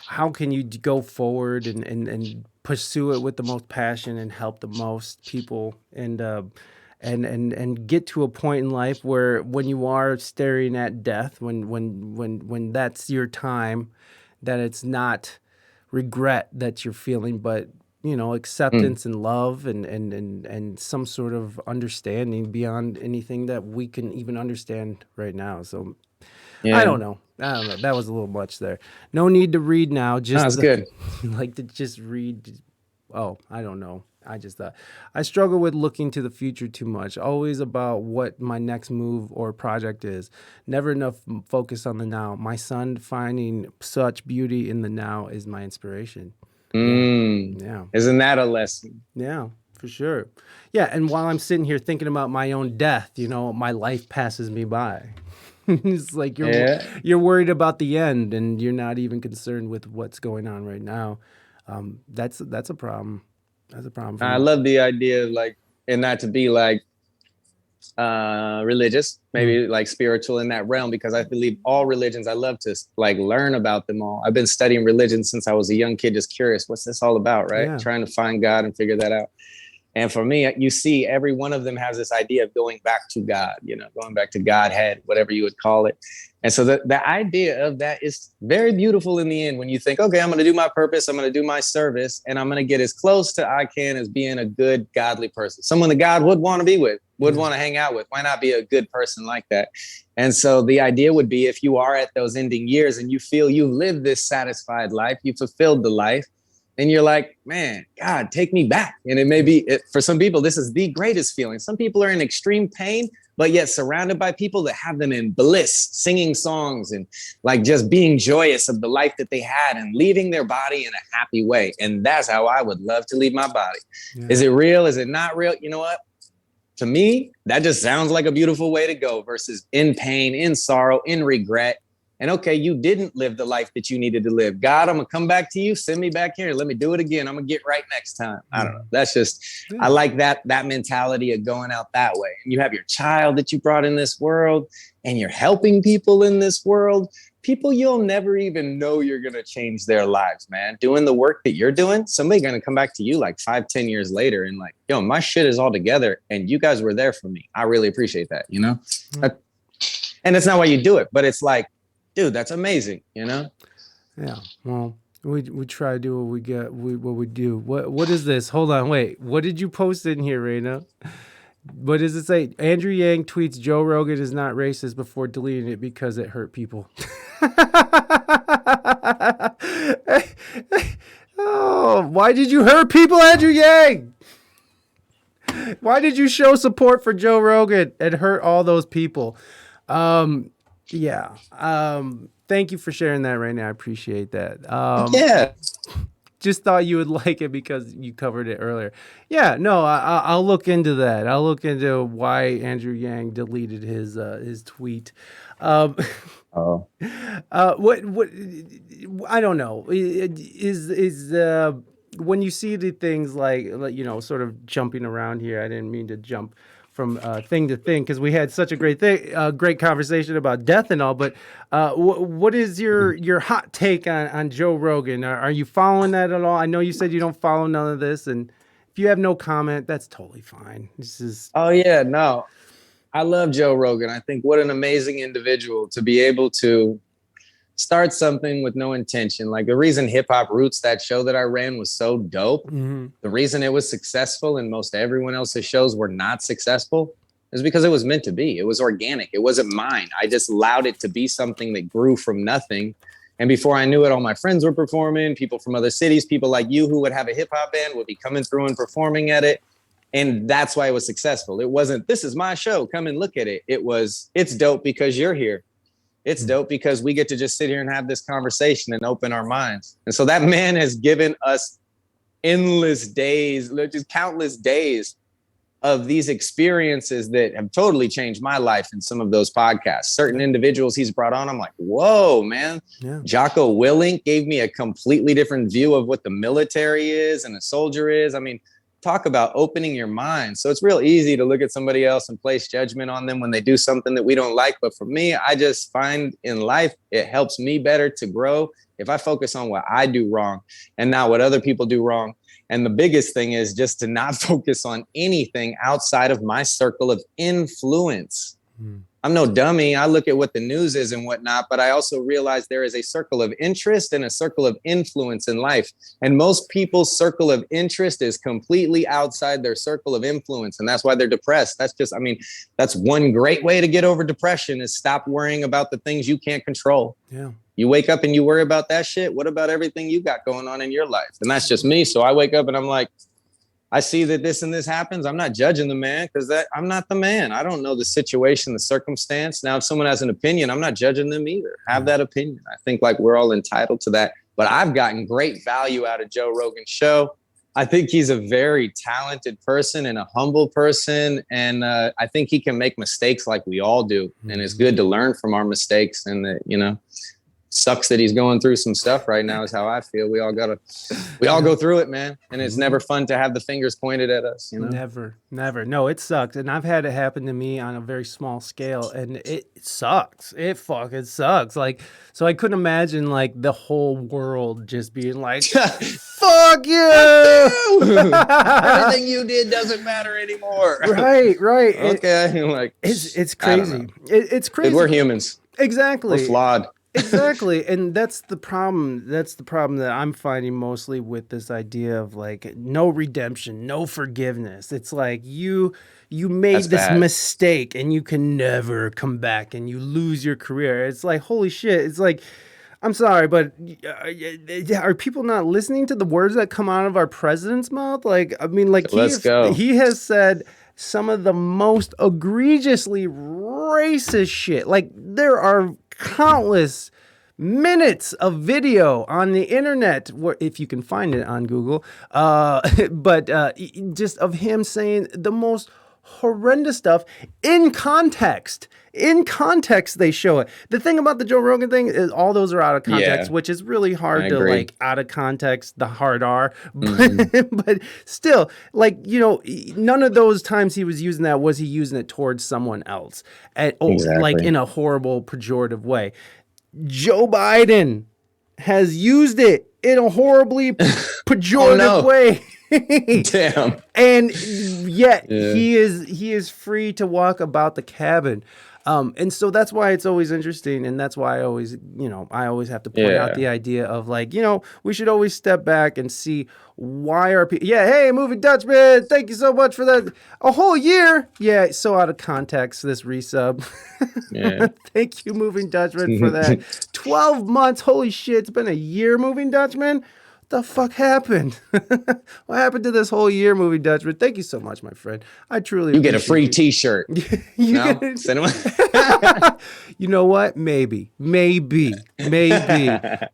how can you go forward and pursue it with the most passion and help the most people, and get to a point in life where when you are staring at death, when that's your time, that it's not regret that you're feeling, but you know, acceptance and love and some sort of understanding beyond anything that we can even understand right now. So yeah. I don't know. That was a little much there. No need to read now. Just that's good. Like to just read. Oh, I don't know. I just thought I struggle with looking to the future too much. Always about what my next move or project is. Never enough focus on the now. My son finding such beauty in the now is my inspiration. Yeah. Isn't that a lesson? Yeah, for sure. Yeah, and while I'm sitting here thinking about my own death, you know, my life passes me by. It's like you're worried about the end, and you're not even concerned with what's going on right now. That's a problem. That's a problem. I love the idea of like, and not to be like religious, maybe like spiritual in that realm, because I believe all religions, I love to like learn about them all. I've been studying religion since I was a young kid, just curious, what's this all about, right? Yeah. Trying to find God and figure that out. And for me, you see, every one of them has this idea of going back to God, going back to Godhead, whatever you would call it. And so the idea of that is very beautiful in the end when you think, okay, I'm going to do my purpose. I'm going to do my service, and I'm going to get as close to I can as being a good, godly person, someone that God would want to be with, would want to hang out with. Why not be a good person like that? And so the idea would be, if you are at those ending years and you feel you've lived this satisfied life, you fulfilled the life, and you're like, man, God, take me back. And it may be, for some people, this is the greatest feeling. Some people are in extreme pain, but yet surrounded by people that have them in bliss, singing songs and like just being joyous of the life that they had and leaving their body in a happy way. And that's how I would love to leave my body. Yeah. Is it real? Is it not real? You know what? To me, that just sounds like a beautiful way to go versus in pain, in sorrow, in regret. And okay, you didn't live the life that you needed to live. God, I'm going to come back to you. Send me back here. Let me do it again. I'm going to get right next time. I don't know. That's just, I like that mentality of going out that way. And you have your child that you brought in this world, and you're helping people in this world. People you'll never even know you're going to change their lives, man. Doing the work that you're doing, somebody's going to come back to you like 5-10 years later and like, yo, my shit is all together and you guys were there for me. I really appreciate that, And that's not why you do it, but it's like, dude, that's amazing, Yeah. Well, we try to do what we get, what we do. What is this? Hold on, wait. What did you post in here, Reina? What does it say? Andrew Yang tweets Joe Rogan is not racist before deleting it because it hurt people. Oh, why did you hurt people, Andrew Yang? Why did you show support for Joe Rogan and hurt all those people? Thank you for sharing that right now. I appreciate that. Just thought you would like it because you covered it earlier. Yeah, no, I'll look into that. I'll look into why Andrew Yang deleted his tweet. What I don't know is when you see the things like sort of jumping around here. I didn't mean to jump from thing to thing because we had such a great conversation about death and all. But what is your hot take on Joe Rogan? Are you following that at all? I know you said you don't follow none of this, and if you have no comment, that's totally fine. This is. Oh yeah, no, I love Joe Rogan. I think what an amazing individual to be able to start something with no intention. Like the reason Hip Hop Roots, that show that I ran, was so dope. Mm-hmm. The reason it was successful and most everyone else's shows were not successful is because it was meant to be. It was organic. It wasn't mine. I just allowed it to be something that grew from nothing. And before I knew it, all my friends were performing. People from other cities, people like you who would have a hip hop band would be coming through and performing at it. And that's why it was successful. It wasn't, this is my show, come and look at it. It was, it's dope because you're here. It's dope because we get to just sit here and have this conversation and open our minds. And so that man has given us endless days, just countless days of these experiences that have totally changed my life in some of those podcasts. Certain individuals he's brought on, I'm like, whoa, man. Yeah. Jocko Willink gave me a completely different view of what the military is and a soldier is. I mean, talk about opening your mind. So it's real easy to look at somebody else and place judgment on them when they do something that we don't like. But for me, I just find in life, it helps me better to grow if I focus on what I do wrong and not what other people do wrong. And the biggest thing is just to not focus on anything outside of my circle of influence. I'm no dummy. I look at what the news is and whatnot, but I also realize there is a circle of interest and a circle of influence in life. And most people's circle of interest is completely outside their circle of influence. And that's why they're depressed. That's one great way to get over depression is stop worrying about the things you can't control. Yeah. You wake up and you worry about that shit. What about everything you got going on in your life? And that's just me. So I wake up and I'm like, I see that this and this happens. I'm not judging the man because I'm not the man. I don't know the situation, the circumstance. Now, if someone has an opinion, I'm not judging them either. Have that opinion. I think like we're all entitled to that. But I've gotten great value out of Joe Rogan's show. I think he's a very talented person and a humble person. And I think he can make mistakes like we all do. And it's good to learn from our mistakes. And that, sucks that he's going through some stuff right now is how I feel. We all go through it, man. And it's never fun to have the fingers pointed at us, Never. No, it sucks. And I've had it happen to me on a very small scale and it sucks. It fucking sucks. Like, so I couldn't imagine like the whole world just being like, fuck you. Everything you did doesn't matter anymore. Right. Okay, like It's I don't crazy. know. It's crazy. We're humans. Exactly. We're flawed. Exactly. And that's the problem. That's the problem that I'm finding mostly with this idea of like no redemption, no forgiveness. It's like you made That's this bad. mistake and you can never come back and you lose your career. It's like, holy shit. It's like, I'm sorry, but are people not listening to the words that come out of our president's mouth? Like, I mean, like Let's go. he has said some of the most egregiously racist shit. Like, there are countless minutes of video on the internet, where, if you can find it on Google, just of him saying the most horrendous stuff in context. In context, they show it. The thing about the Joe Rogan thing is all those are out of context, Yeah, which is really hard I to agree. like out of context. The hard R, but still, like, you know, none of those times he was using that was he using it towards someone else, like Exactly. in a horrible, pejorative way. Joe Biden has used it in a horribly pejorative way. Damn. And yet Yeah. he is free to walk about the cabin. And so that's why it's always interesting, and that's why I always have to point out Yeah. the idea of like, you know, we should always step back and see why are people. Yeah, hey, Movie Dutchman, thank you so much for that. A whole year, yeah, so out of context this resub. Yeah. Thank you, Moving Dutchman, for that. 12 months, holy shit, it's been a year, Moving Dutchman. The fuck happened? What happened to this whole year, Movie Dutchman? Thank you so much, my friend. I truly You get a appreciate free you. T-shirt. You No, get- send 'em- you know what? Maybe. Yeah.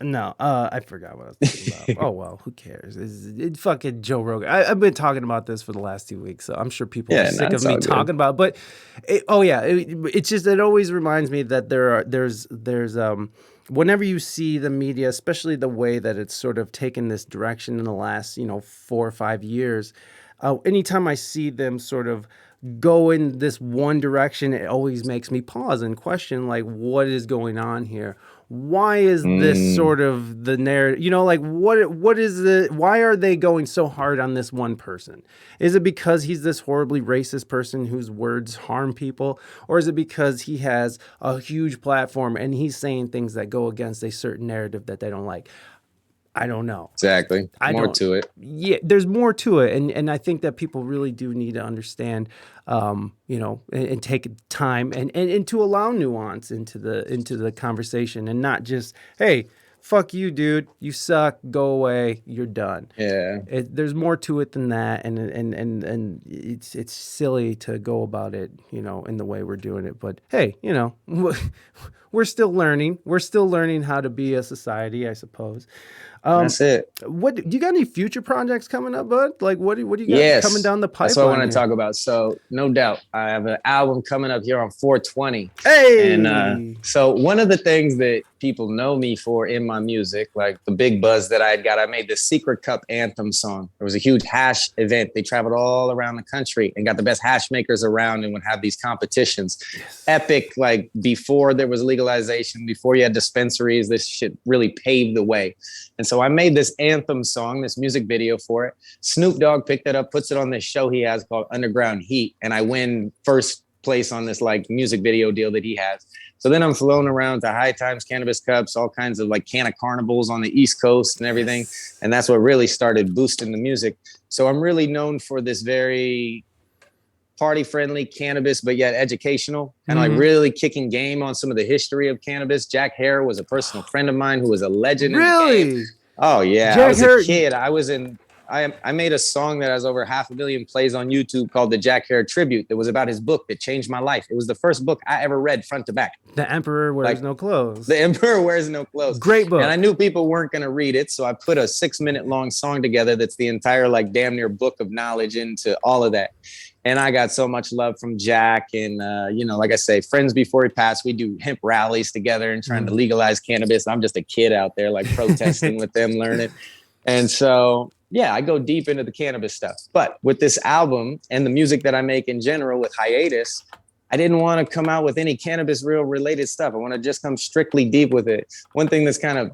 No. I forgot what I was talking about. Oh well, who cares? It's fucking Joe Rogan. I've been talking about this for the last 2 weeks, so I'm sure people are Yeah, sick no, of it's me all good. talking about. But it's just it always reminds me that there's whenever you see the media, especially the way that it's sort of taken this direction in the last 4 or 5 years. Anytime I see them sort of go in this one direction, it always makes me pause and question, like, what is going on here? Why is this sort of the narrative? Like, what is it? Why are they going so hard on this one person? Is it because he's this horribly racist person whose words harm people? Or is it because he has a huge platform and he's saying things that go against a certain narrative that they don't like? I don't know. Exactly. I More don't- to it. Yeah, there's more to it, and I think that people really do need to understand, and take time and to allow nuance into the conversation, and not just, hey, fuck you, dude, you suck, go away, you're done. Yeah. There's more to it than that, and it's silly to go about it, in the way we're doing it. But hey, we're still learning. We're still learning how to be a society, I suppose. That's it. What do you got? Any future projects coming up, bud? Like, what do you got Yes. coming down the pipeline? That's what I want to here? talk about. So no doubt, I have an album coming up here on 420. Hey, And so one of the things that people know me for in my music, like the big buzz that I got, I made the Secret Cup anthem song. There was a huge hash event. They traveled all around the country and got the best hash makers around and would have these competitions. Yes. Epic, like before there was legalization, before you had dispensaries, this shit really paved the way. And so I made this anthem song, this music video for it. Snoop Dogg picked it up, puts it on this show he has called Underground Heat. And I win first place on this like music video deal that he has. So then I'm flown around to High Times, Cannabis Cups, all kinds of like canna carnivals on the East Coast and everything. Yes. And that's what really started boosting the music. So I'm really known for this very party friendly cannabis, but yet educational, and like really kicking game on some of the history of cannabis. Jack Hare was a personal friend of mine who was a legend. In the game. Really? Oh yeah. Jack I was Hare- a kid. I made a song that has over 500,000 plays on YouTube called the Jack Hare Tribute. That was about his book that changed my life. It was the first book I ever read front to back. The Emperor Wears Like, No Clothes. The Emperor Wears No Clothes. Great book. And I knew people weren't going to read it. So I put a 6-minute long song together that's the entire like damn near book of knowledge into all of that. And I got so much love from Jack. And, like I say, friends before he passed, we do hemp rallies together and trying to legalize cannabis. I'm just a kid out there like protesting with them, learning. And so, yeah, I go deep into the cannabis stuff. But with this album and the music that I make in general with HighAtus, I didn't want to come out with any cannabis real related stuff. I want to just come strictly deep with it. One thing that's kind of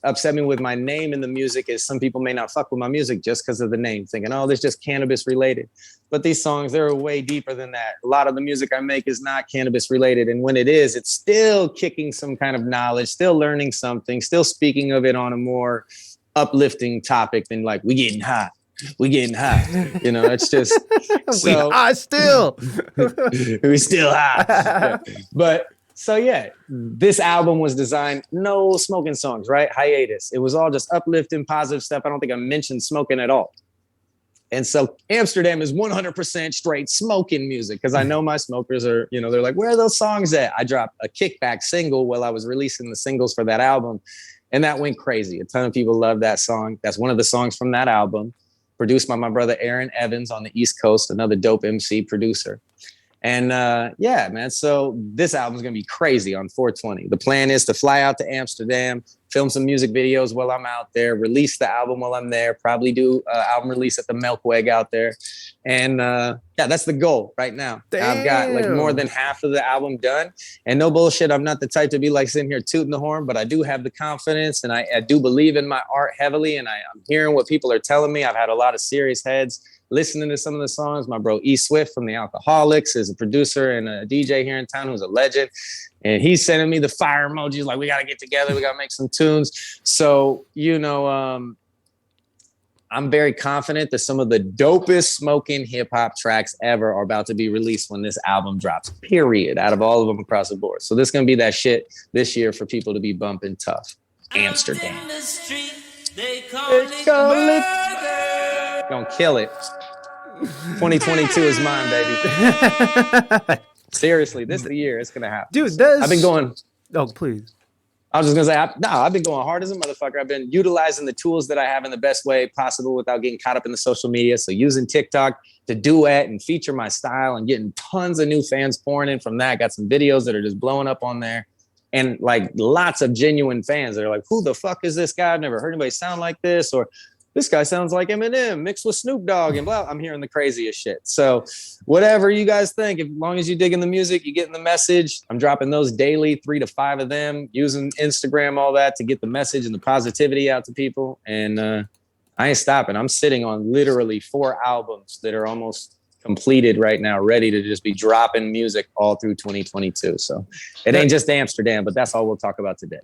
upset me with my name in the music is some people may not fuck with my music just because of the name, thinking, oh, this is just cannabis related. But these songs, they're way deeper than that. A lot of the music I make is not cannabis related. And when it is, it's still kicking some kind of knowledge, still learning something, still speaking of it on a more uplifting topic than like, we getting high. We getting high. You know, it's just so we are still. we still high. Yeah. But so yeah, this album was designed, no smoking songs, right? Hiatus. It was all just uplifting, positive stuff. I don't think I mentioned smoking at all. And so Amsterdam is 100% straight smoking music because I know my smokers are, you know, they're like, where are those songs at? I dropped a kickback single while I was releasing the singles for that album. And that went crazy. A ton of people love that song. That's one of the songs from that album, produced by my brother Aaron Evans on the East Coast, another dope MC producer. And yeah, man, so this album is going to be crazy on 420. The plan is to fly out to Amsterdam, film some music videos while I'm out there, release the album while I'm there, probably do an album release at the W.S.E.G out there. And yeah, that's the goal right now. Damn. I've got like more than half of the album done. And no bullshit, I'm not the type to be like sitting here tooting the horn, but I do have the confidence and I do believe in my art heavily. And I'm hearing what people are telling me. I've had a lot of serious heads listening to some of the songs. My bro E Swift from the Alcoholics is a producer and a DJ here in town who's a legend. And he's sending me the fire emojis like, we got to get together. We got to make some tunes. So, you know, I'm very confident that some of the dopest smoking hip hop tracks ever are about to be released when this album drops, period, out of all of them across the board. So this is going to be that shit this year for people to be bumping tough. Amsterdam. They call it Gonna kill it. 2022 is mine, baby. Seriously, this is the year it's gonna happen. Dude, I've been going. Oh, please. I was just gonna say, I've been going hard as a motherfucker. I've been utilizing the tools that I have in the best way possible without getting caught up in the social media. So using TikTok to duet and feature my style and getting tons of new fans pouring in from that. Got some videos that are just blowing up on there. And like lots of genuine fans that are like, who the fuck is this guy? I've never heard anybody sound like this. Or this guy sounds like Eminem mixed with Snoop Dogg and blah. I'm hearing the craziest shit. So whatever you guys think, as long as you dig in the music, you get in the message. I'm dropping those daily, 3 to 5 of them, using Instagram, all that to get the message and the positivity out to people. And I ain't stopping. I'm sitting on literally 4 albums that are almost completed right now, ready to just be dropping music all through 2022. So it ain't just Amsterdam, but that's all we'll talk about today.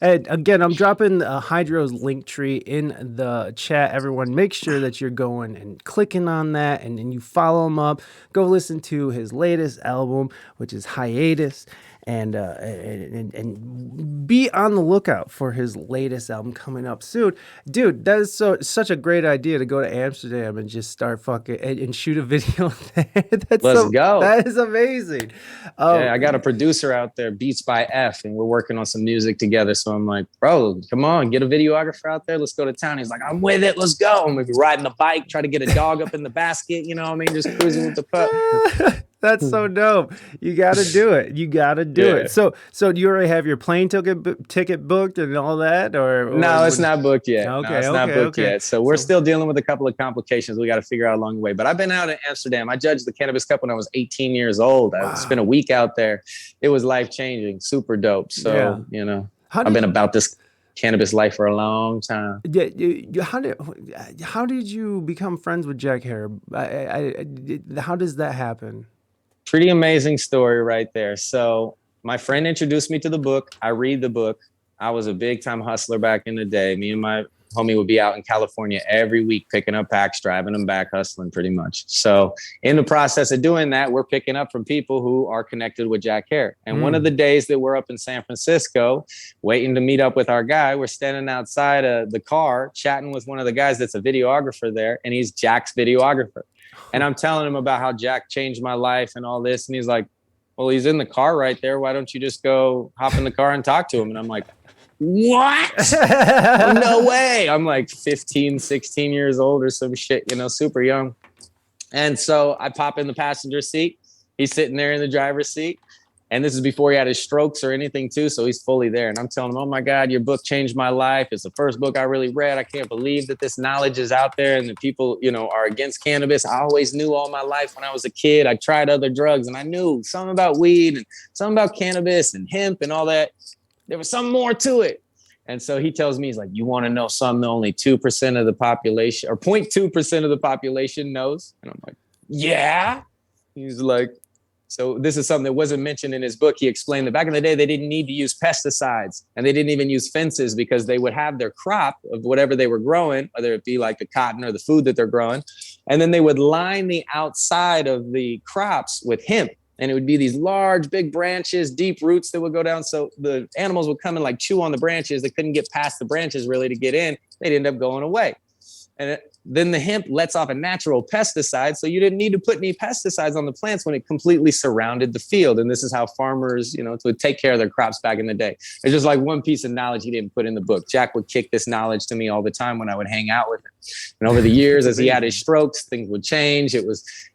And again, I'm dropping HighDro's link tree in the chat. Everyone, make sure that you're going and clicking on that, and then you follow him up. Go listen to his latest album, which is HighAtus. And be on the lookout for his latest album coming up soon. Dude, that is such a great idea to go to Amsterdam and just start fucking and shoot a video there. Let's go. That is amazing. Yeah, I got a producer out there, Beats by F, and we're working on some music together. So I'm like, bro, come on, get a videographer out there. Let's go to town. He's like, I'm with it. Let's go. And we'll be riding the bike, try to get a dog up in the basket. You know what I mean? Just cruising with the pup. That's so dope. You got to do it. You got to do it. So do you already have your plane ticket booked and all that? Or no, it's not booked yet. Okay, no, it's not booked yet. So we're still dealing with a couple of complications we got to figure out along the way. But I've been out in Amsterdam. I judged the Cannabis Cup when I was 18 years old. I spent a week out there. It was life-changing, super dope. So, you know, I've been about this cannabis life for a long time. Yeah, how did you become friends with Jack Hare? How does that happen? Pretty amazing story right there. So my friend introduced me to the book. I read the book. I was a big time hustler back in the day. Me and my homie would be out in California every week, picking up packs, driving them back, hustling pretty much. So in the process of doing that, we're picking up from people who are connected with Jack Hare. And one of the days that we're up in San Francisco, waiting to meet up with our guy, we're standing outside of the car, chatting with one of the guys that's a videographer there. And he's Jack's videographer. And I'm telling him about how Jack changed my life and all this. And he's like, well, he's in the car right there. Why don't you just go hop in the car and talk to him? And I'm like, what? No way. I'm like 15, 16 years old or some shit, you know, super young. And so I pop in the passenger seat. He's sitting there in the driver's seat. And this is before he had his strokes or anything too. So he's fully there. And I'm telling him, oh my God, your book changed my life. It's the first book I really read. I can't believe that this knowledge is out there and that people, you know, are against cannabis. I always knew all my life when I was a kid. I tried other drugs and I knew something about weed and something about cannabis and hemp and all that. There was something more to it. And so he tells me, he's like, you want to know something only 2% of the population or 0.2% of the population knows? And I'm like, yeah. He's like, so this is something that wasn't mentioned in his book. He explained that back in the day, they didn't need to use pesticides and they didn't even use fences because they would have their crop of whatever they were growing, whether it be like the cotton or the food that they're growing. And then they would line the outside of the crops with hemp. And it would be these large, big branches, deep roots that would go down. So the animals would come and like chew on the branches. They couldn't get past the branches really to get in. They'd end up going away. And then the hemp lets off a natural pesticide. So you didn't need to put any pesticides on the plants when it completely surrounded the field. And this is how farmers, would take care of their crops back in the day. It's just like one piece of knowledge he didn't put in the book. Jack would kick this knowledge to me all the time when I would hang out with him. And over the years, as he had his strokes, things would change.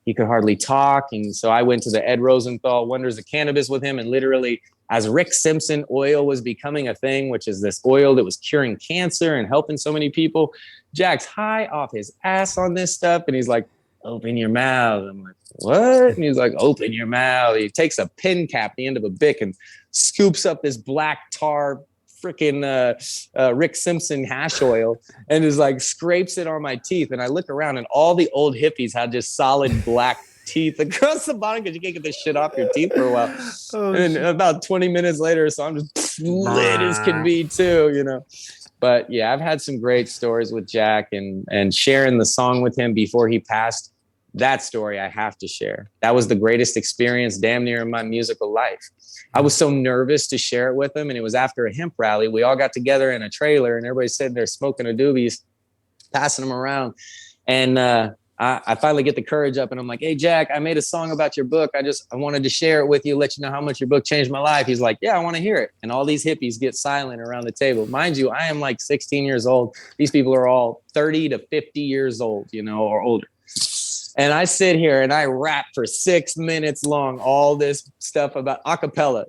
He could hardly talk. And so I went to the Ed Rosenthal Wonders of Cannabis with him. And literally, as Rick Simpson oil was becoming a thing, which is this oil that was curing cancer and helping so many people, Jack's high off his ass on this stuff. And he's like, open your mouth. I'm like, what? And he's like, open your mouth. He takes a pin cap, the end of a Bic, and scoops up this black tar freaking Rick Simpson hash oil and is like, scrapes it on my teeth. And I look around and all the old hippies had just solid black teeth across the bottom because you can't get this shit off your teeth for a while. And about 20 minutes later, so I'm just lit as can be too, But yeah, I've had some great stories with Jack and sharing the song with him before he passed. That story I have to share. That was the greatest experience damn near in my musical life. I was so nervous to share it with him. And it was after a hemp rally. We all got together in a trailer and everybody's sitting there smoking a doobies, passing them around. And I finally get the courage up and I'm like, hey, Jack, I made a song about your book. I wanted to share it with you, let you know how much your book changed my life. He's like, yeah, I want to hear it. And all these hippies get silent around the table. Mind you, I am like 16 years old. These people are all 30 to 50 years old, or older. And I sit here and I rap for 6 minutes long, all this stuff about acapella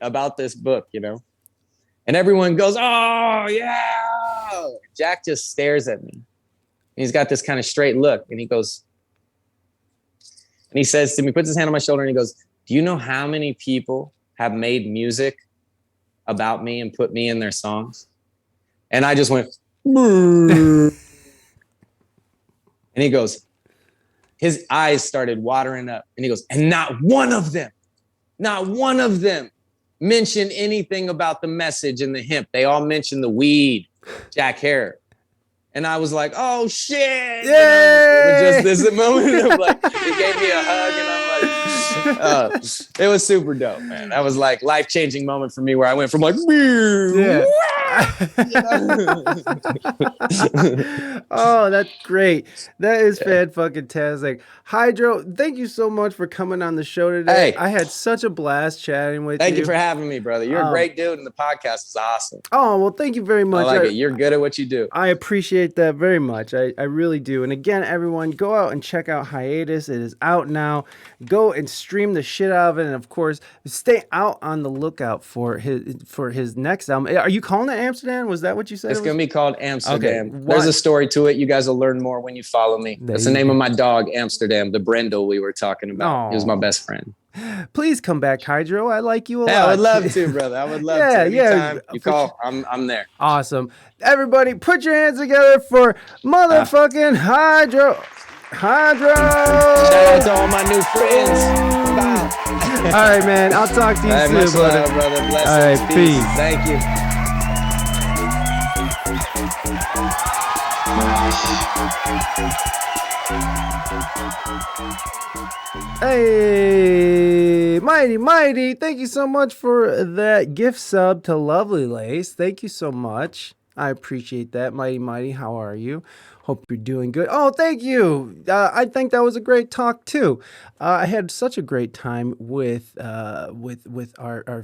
about this book, and everyone goes, oh, yeah. Jack just stares at me. He's got this kind of straight look and he goes, and he says to me, puts his hand on my shoulder and he goes, do you know how many people have made music about me and put me in their songs? And I just went, and he goes, his eyes started watering up and he goes, and not one of them mentioned anything about the message and the hemp. They all mentioned the weed, Jack Harris. And I was like, oh, shit. It was just this moment of like, he gave me a hug and I'm like, it was super dope, man. That was like life-changing moment for me where I went from like, yeah. Oh, that's great. That is fan-fucking-tastic. HighDro, thank you so much for coming on the show today. Hey. I had such a blast chatting with you. Thank you for having me, brother. You're a great dude and the podcast is awesome. Oh, well, thank you very much. I like it. You're good at what you do. I appreciate that very much. I really do. And again, everyone, go out and check out HighAtus. It is out now. Go and stream the shit out of it. And of course, stay out on the lookout for his next album. Are you calling it Amsterdam? Was that what you said? It's going to be called Amsterdam. Okay. There's a story to it. You guys will learn more when you follow me. That's the name of my dog, Amsterdam, the Brendel we were talking about. He was my best friend. Please come back, HighDro. I like you a lot. I would love to, brother. I would love to. Anytime you call, I'm there. Awesome. Everybody, put your hands together for motherfucking HighDro. HighDro! Shout out to all my new friends. Bye. All right, man. I'll talk to you soon, much love, brother. Blessings. All right, peace. Thank you. Hey, Mighty, thank you so much for that gift sub to Lovely Lace. Thank you so much. I appreciate that. Mighty, how are you? Hope you're doing good. Oh, thank you. I think that was a great talk too. I had such a great time with our